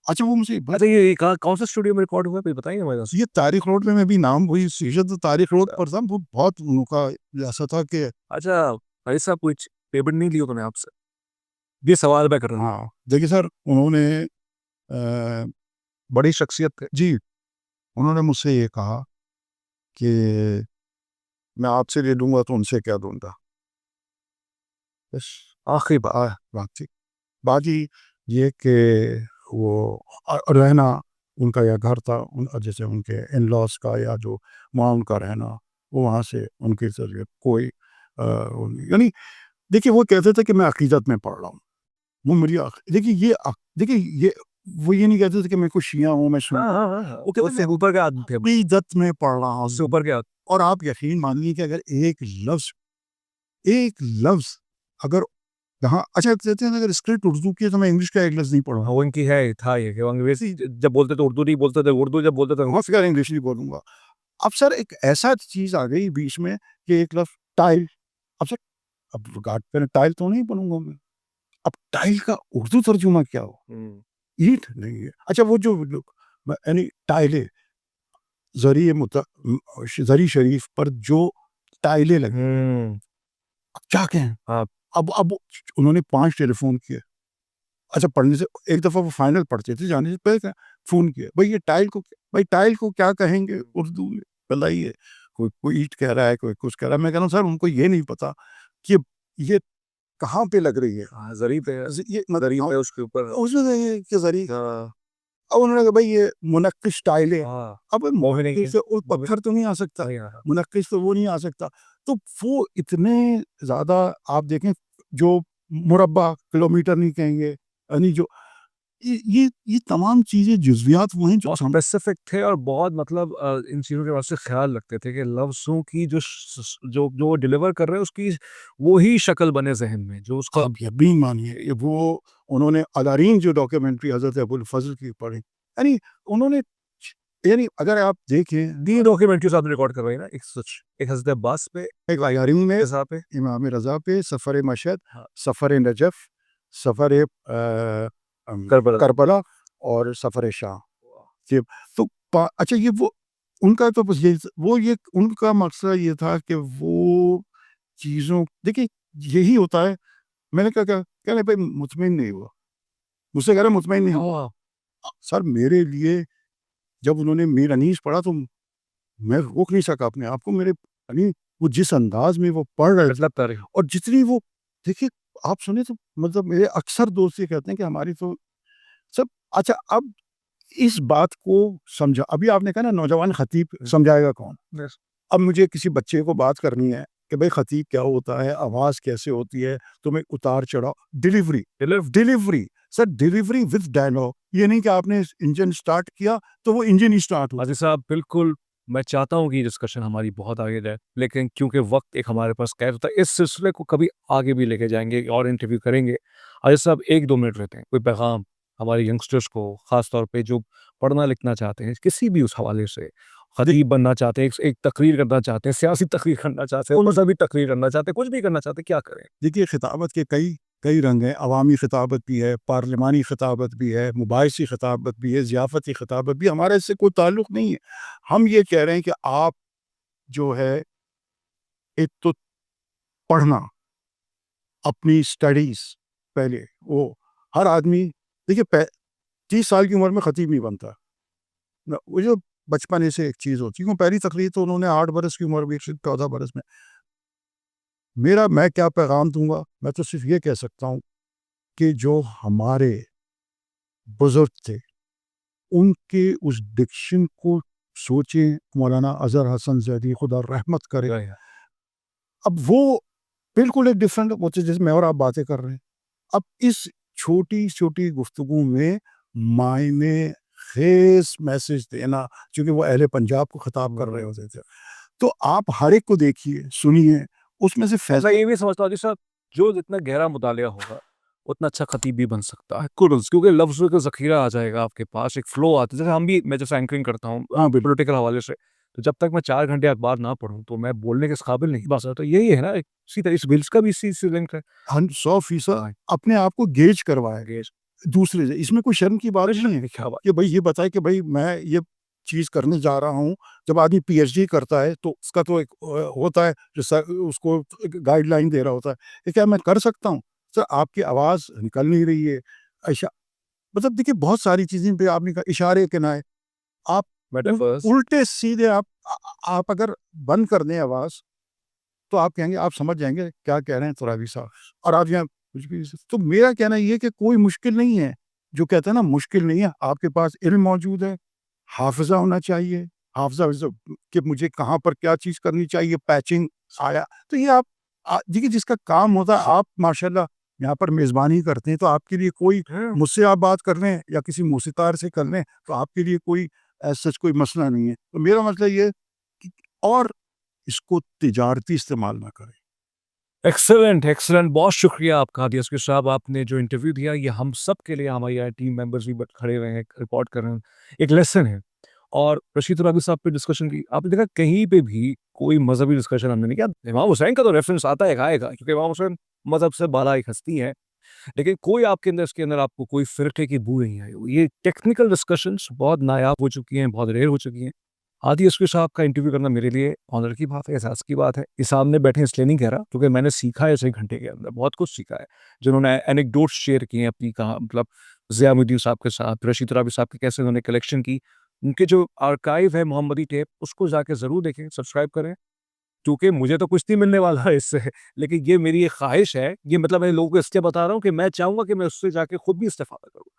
اچھا وہ مجھے اچھا یہ کون سا اسٹوڈیو میں ریکارڈ ہوا ہے بتائیے ہمارے پاس. یہ تاریخ روڈ میں بھی نام وہی سیشت تاریخ روڈ پر تھا, وہ بہت ان کا ایسا تھا کہ اچھا بھائی صاحب کچھ پیمنٹ نہیں لی تو میں آپ سے یہ سوال میں کر رہا ہوں. ہاں دیکھیے سر انہوں نے بڑی شخصیت تھے جی, انہوں نے مجھ سے یہ کہا کہ میں آپ سے لے لوں گا تو ان سے کیا دوں گا, بس آخری بات تھی. باقی یہ کہ وہ رہنا ان کا یا گھر تھا جیسے ان کے ان لاس کا یا جو وہاں ان کا رہنا, وہ وہاں سے ان کے ذریعے کوئی یعنی دیکھیے وہ کہتے تھے کہ میں عقیدت میں پڑھ رہا ہوں, وہ میری دیکھیے یہ وہ یہ نہیں کہتے تھے کہ میں کوئی شیعہ ہوں, میں اوپر کے آدمی تھے, عقیدت میں پڑھ رہا ہوں, اوپر کے. اور آپ یقین مانیے کہ اگر ایک لفظ اگر یہاں اچھا کہتے ہیں اگر اسکرپٹ اردو کی ہے تو میں انگلش کا ایک لفظ نہیں پڑھوں گا, وہ ان کی ہے تھا یہ کہ انگریزی جب بولتے تھے اردو نہیں بولتے تھے, اردو جب بولتے تھے فکر انگلش نہیں بولوں گا. اب سر ایک ایسا چیز آ گئی بیچ میں کہ ایک لفظ ٹائل, اب سر اب گاٹ پہ ٹائل تو نہیں پڑھوں گا میں, اب ٹائل کا اردو ترجمہ کیا ہو, اینٹ نہیں ہے. اچھا وہ جو یعنی ٹائلے زری شریف پر جو ٹائلے لگے کیا کہیں, اب انہوں نے 5 ٹیلی فون کیے. اچھا پڑھنے سے ایک دفعہ وہ فائنل پڑھتے تھے جانے سے پہلے فون کیا, بھائی یہ ٹائل کو کیا کہیں گے اردو میں, بتائیے. کوئی اینٹ کہہ رہا ہے, کوئی کچھ کہہ رہا ہے. میں کہہ رہا ہوں سر ان کو یہ نہیں پتا کہ یہ کہاں پہ لگ رہی ہے, زری پہ اس کے اوپر اس میں کہ زری. اب انہوں نے کہا بھائی یہ منقش ٹائل ہے, اب پتھر تو نہیں آ سکتا, منقش تو وہ نہیں آ سکتا. تو وہ اتنے زیادہ آپ دیکھیں جو مربع کلومیٹر نہیں کہیں گے, یعنی جو یہ تمام چیزیں جزویات وہ ہیں جو اسپیسیفک تھے اور بہت مطلب ان چیزوں کے واسطے سے خیال رکھتے تھے کہ لفظوں کی جو ڈیلیور کر رہے ہیں اس کی وہی شکل بنے ذہن میں جو اس کا. آپ یقین مانیے وہ انہوں نے الارین جو ڈاکیومنٹری حضرت ابو الفضل کی پڑھی, یعنی انہوں نے یعنی اگر آپ دیکھیں 3 ڈاکیومنٹریز آپ نے ریکارڈ کروائی نا, ایک حضرت عباس پہ, ایک غیارین میں رضا پہ, امام رضا پہ, سفر مشہد, ہاں, سفر نجف, سفر کربلا اور سفر شام. یہ تو اچھا یہ وہ ان کا تو بس یہ ان کا مقصد یہ تھا کہ وہ چیزوں دیکھیں یہی ہوتا ہے. میں نے کہا کہنے بھائی مطمئن نہیں ہوا, مجھ سے کہہ رہا مطمئن نہیں ہوا. سر میرے لیے جب انہوں نے میر انیس پڑھا تو میں روک نہیں سکا اپنے آپ کو. میرے یعنی وہ جس انداز میں وہ پڑھ رہے تھے اور جتنی وہ دیکھیے آپ سنیں تو مطلب میرے اکثر دوست یہ کہتے ہیں کہ ہماری تو سب اچھا. اب اس بات کو سمجھا, ابھی آپ نے کہا نا نوجوان خطیب سمجھائے گا کون. اب مجھے کسی بچے کو بات کرنی ہے کہ بھائی خطیب کیا ہوتا ہے, آواز کیسے ہوتی ہے, تمہیں اتار چڑھاؤ, delivery sir, delivery with dialogue. یہ نہیں کہ آپ نے انجن سٹارٹ کیا تو وہ انجن ہی سٹارٹ ہو. حاجی صاحب بالکل, میں چاہتا ہوں کہ یہ ڈسکشن ہماری بہت آگے جائے, لیکن کیونکہ وقت ایک ہمارے پاس قید ہوتا ہے, اس سلسلے کو کبھی آگے بھی لے کے جائیں گے اور انٹرویو کریں گے. حاجی صاحب 1-2 منٹ رہتے ہیں, کوئی پیغام ہمارے ینگسٹرز کو, خاص طور پہ جو پڑھنا لکھنا چاہتے ہیں کسی بھی اس حوالے سے, خطیب بننا چاہتے ہیں, ایک تقریر کرنا چاہتے ہیں, سیاسی تقریر کرنا چاہتے ہیں, مذہبی تقریر کرنا چاہتے ہیں, کچھ بھی کرنا چاہتے ہیں, کیا کریں؟ دیکھیے خطابت کے کئی رنگ ہیں. عوامی خطابت بھی ہے, پارلیمانی خطابت بھی ہے, مباحثی خطابت بھی ہے, ضیافتی خطابت بھی. ہمارا اس سے کوئی تعلق نہیں ہے. ہم یہ کہہ رہے ہیں کہ آپ جو ہے ایک تو پڑھنا, اپنی سٹڈیز پہلے, وہ ہر آدمی دیکھیے 30 سال کی عمر میں خطیب نہیں بنتا. وہ جو بچپنے سے ایک چیز ہوتی ہے, پہلی تقریر تو انہوں نے 8 برس کی عمر میں, 14 برس میں. میں کیا پیغام دوں گا, میں تو صرف یہ کہہ سکتا ہوں کہ جو ہمارے بزرگ تھے ان کے اس ڈکشن کو سوچیں. مولانا اظہر حسن زیدی خدا رحمت کرے, اب وہ بالکل ایک ڈفرینٹ ہوتے جیسے میں اور آپ باتیں کر رہے ہیں. اب اس چھوٹی گفتگو میں معنی خیز میسج دینا, چونکہ وہ اہل پنجاب کو خطاب کر رہے ہوتے تھے, تو آپ ہر ایک کو دیکھیے, سنیے, اس میں سے فیصلہ. میں یہ بھی سمجھتا ہوں جی صاحب, جو جتنا گہرا مطالعہ ہوگا اتنا اچھا خطیب بھی بن سکتا ہے, کیونکہ لفظوں کا ذخیرہ آ جائے گا آپ کے پاس, ایک فلو آتا ہے. جیسے ہم بھی, میں جیسے اینکرنگ کرتا ہوں پولیٹیکل حوالے سے, تو جب تک میں 4 گھنٹے اخبار نہ پڑھوں تو میں بولنے کے قابل نہیں بن سکتا. تو یہی ہے نا, اسی طرح اس بلز کا بھی اسی سے لنک ہے. 100% اپنے آپ کو گیج کروائے دوسرے سے. اس میں کوئی شرم کی بات نہیں ہے کہ بھائی یہ بتائے کہ بھائی میں یہ چیز کرنے جا رہا ہوں. جب آدمی پی ایچ ڈی کرتا ہے تو اس کا تو ایک ہوتا ہے جو اس کو گائیڈ لائن دے رہا ہوتا ہے کہ کیا میں کر سکتا ہوں. سر آپ کی آواز نکل نہیں رہی ہے, مطلب دیکھیے بہت ساری چیزیں پہ آپ نے کہا, اشارے کنائے, آپ الٹے سیدھے آپ اگر بند کر دیں آواز تو آپ کہیں گے, آپ سمجھ جائیں گے کیا کہہ رہے ہیں ترابی صاحب, اور آپ یہاں کچھ بھی. تو میرا کہنا یہ کہ کوئی مشکل نہیں ہے, جو کہتا ہے نا مشکل نہیں ہے. آپ کے پاس علم موجود ہے, حافظہ ہونا چاہیے, حافظہ کہ مجھے کہاں پر کیا چیز کرنی چاہیے, پیچنگ آیا تو یہ آپ دیکھیے جس کا کام ہوتا ہے. آپ ماشاءاللہ یہاں پر میزبانی کرتے ہیں, تو آپ کے لیے کوئی مجھ سے آپ بات کر لیں یا کسی موسیقار سے کر لیں تو آپ کے لیے کوئی سچ کوئی مسئلہ نہیں ہے. تو میرا مسئلہ یہ کہ اور اس کو تجارتی استعمال نہ کریں. ایکسلنٹ, بہت شکریہ آپ کا دیسکر صاحب. آپ نے جو انٹرویو دیا یہ ہم سب کے لیے, ہماری ٹیم ممبرز بھی کھڑے ہوئے ہیں, رپورٹ کر رہے ہیں, ایک لیسن ہے. اور رشید ترابی صاحب پہ ڈسکشن کی, آپ نے دیکھا کہیں پہ بھی کوئی مذہبی ڈسکشن ہم نے نہیں کیا. امام حسین کا تو ریفرنس آتا ہے, آئے گا, کیونکہ امام حسین مذہب سے بالا ایک ہستی ہے, لیکن کوئی آپ کے اندر اس کے اندر آپ کو کوئی فرقے کی بو نہیں آئی. یہ ٹیکنیکل ڈسکشنز بہت نایاب ہو چکی ہیں, بہت ریئر ہو چکی ہیں. عادی اسکر صاحب کا انٹرویو کرنا میرے لیے آنر کی بات ہے, احساس کی بات ہے. یہ سامنے بیٹھے اس لیے نہیں کہہ رہا کیونکہ میں نے سیکھا ہے 1 گھنٹے کے اندر, بہت کچھ سیکھا ہے. جنہوں نے اینیکڈوٹس شیئر کیے ہیں اپنی, کہا مطلب ضیاء الدین صاحب کے ساتھ, رشید ترابی صاحب کی کیسے انہوں نے کلیکشن کی, ان کے جو آرکائیو ہے محمدی ٹیپ, اس کو جا کے ضرور دیکھیں, سبسکرائب کریں. کیونکہ مجھے تو کچھ نہیں ملنے والا ہے اس سے, لیکن یہ میری ایک خواہش ہے. یہ مطلب میں لوگوں کو اس لیے بتا رہا ہوں کہ میں چاہوں گا کہ میں اس سے جا کے خود بھی استفادہ کروں.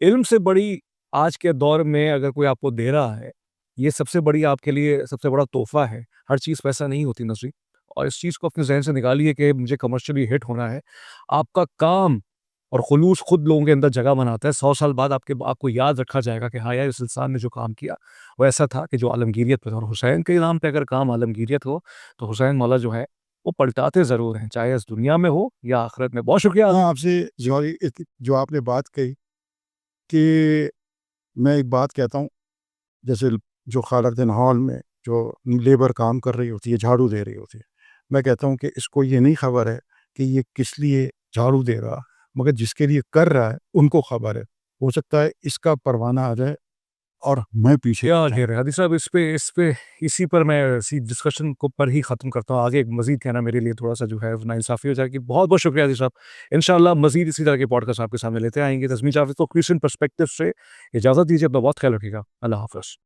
علم سے بڑی آج کے دور میں اگر کوئی آپ کو دے رہا ہے, یہ سب سے بڑی آپ کے لیے سب سے بڑا تحفہ ہے. ہر چیز پیسہ نہیں ہوتی نصیب, اور اس چیز کو اپنے ذہن سے نکالیے کہ مجھے کمرشلی ہٹ ہونا ہے. آپ کا کام اور خلوص خود لوگوں کے اندر جگہ بناتا ہے. 100 سال بعد آپ کو یاد رکھا جائے گا کہ ہاں یار اس انسان نے جو کام کیا وہ ایسا تھا کہ جو عالمگیریت پہ تھا. اور حسین کے نام پہ اگر کام عالمگیریت ہو تو حسین مولا جو ہے وہ پلٹاتے ضرور ہیں, چاہے اس دنیا میں ہو یا آخرت میں. بہت شکریہ. ہاں, آپ سے جو آپ نے بات کہی کہ میں ایک بات کہتا ہوں, جیسے جو خالدین ہال میں جو لیبر کام کر رہی ہوتی ہے، جھاڑو دے رہی ہوتی ہے، میں کہتا ہوں کہ اس کو یہ نہیں خبر ہے کہ یہ کس لیے جھاڑو دے رہا، مگر جس کے لیے کر رہا ہے ان کو خبر ہے. ہو سکتا ہے اس کا پروانہ آ جائے اور میں پیچھے کیا رہ جاؤں. کہہ رہے ہیں حدیث صاحب، اسی پر میں اسی ڈسکشن کو پر ہی ختم کرتا ہوں. آگے مزید کہنا میرے لیے تھوڑا سا جو ہے ناانصافی ہو جائے گی. بہت بہت شکریہ حدیث صاحب. انشاءاللہ مزید اسی طرح کے پوڈ کاسٹ آپ کے سامنے لیتے آئیں گے. تسمیم جاوید کو کرسچن پرسپیکٹو سے اجازت دیجیے. اپنا بہت خیال رکھیے گا. اللہ حافظ.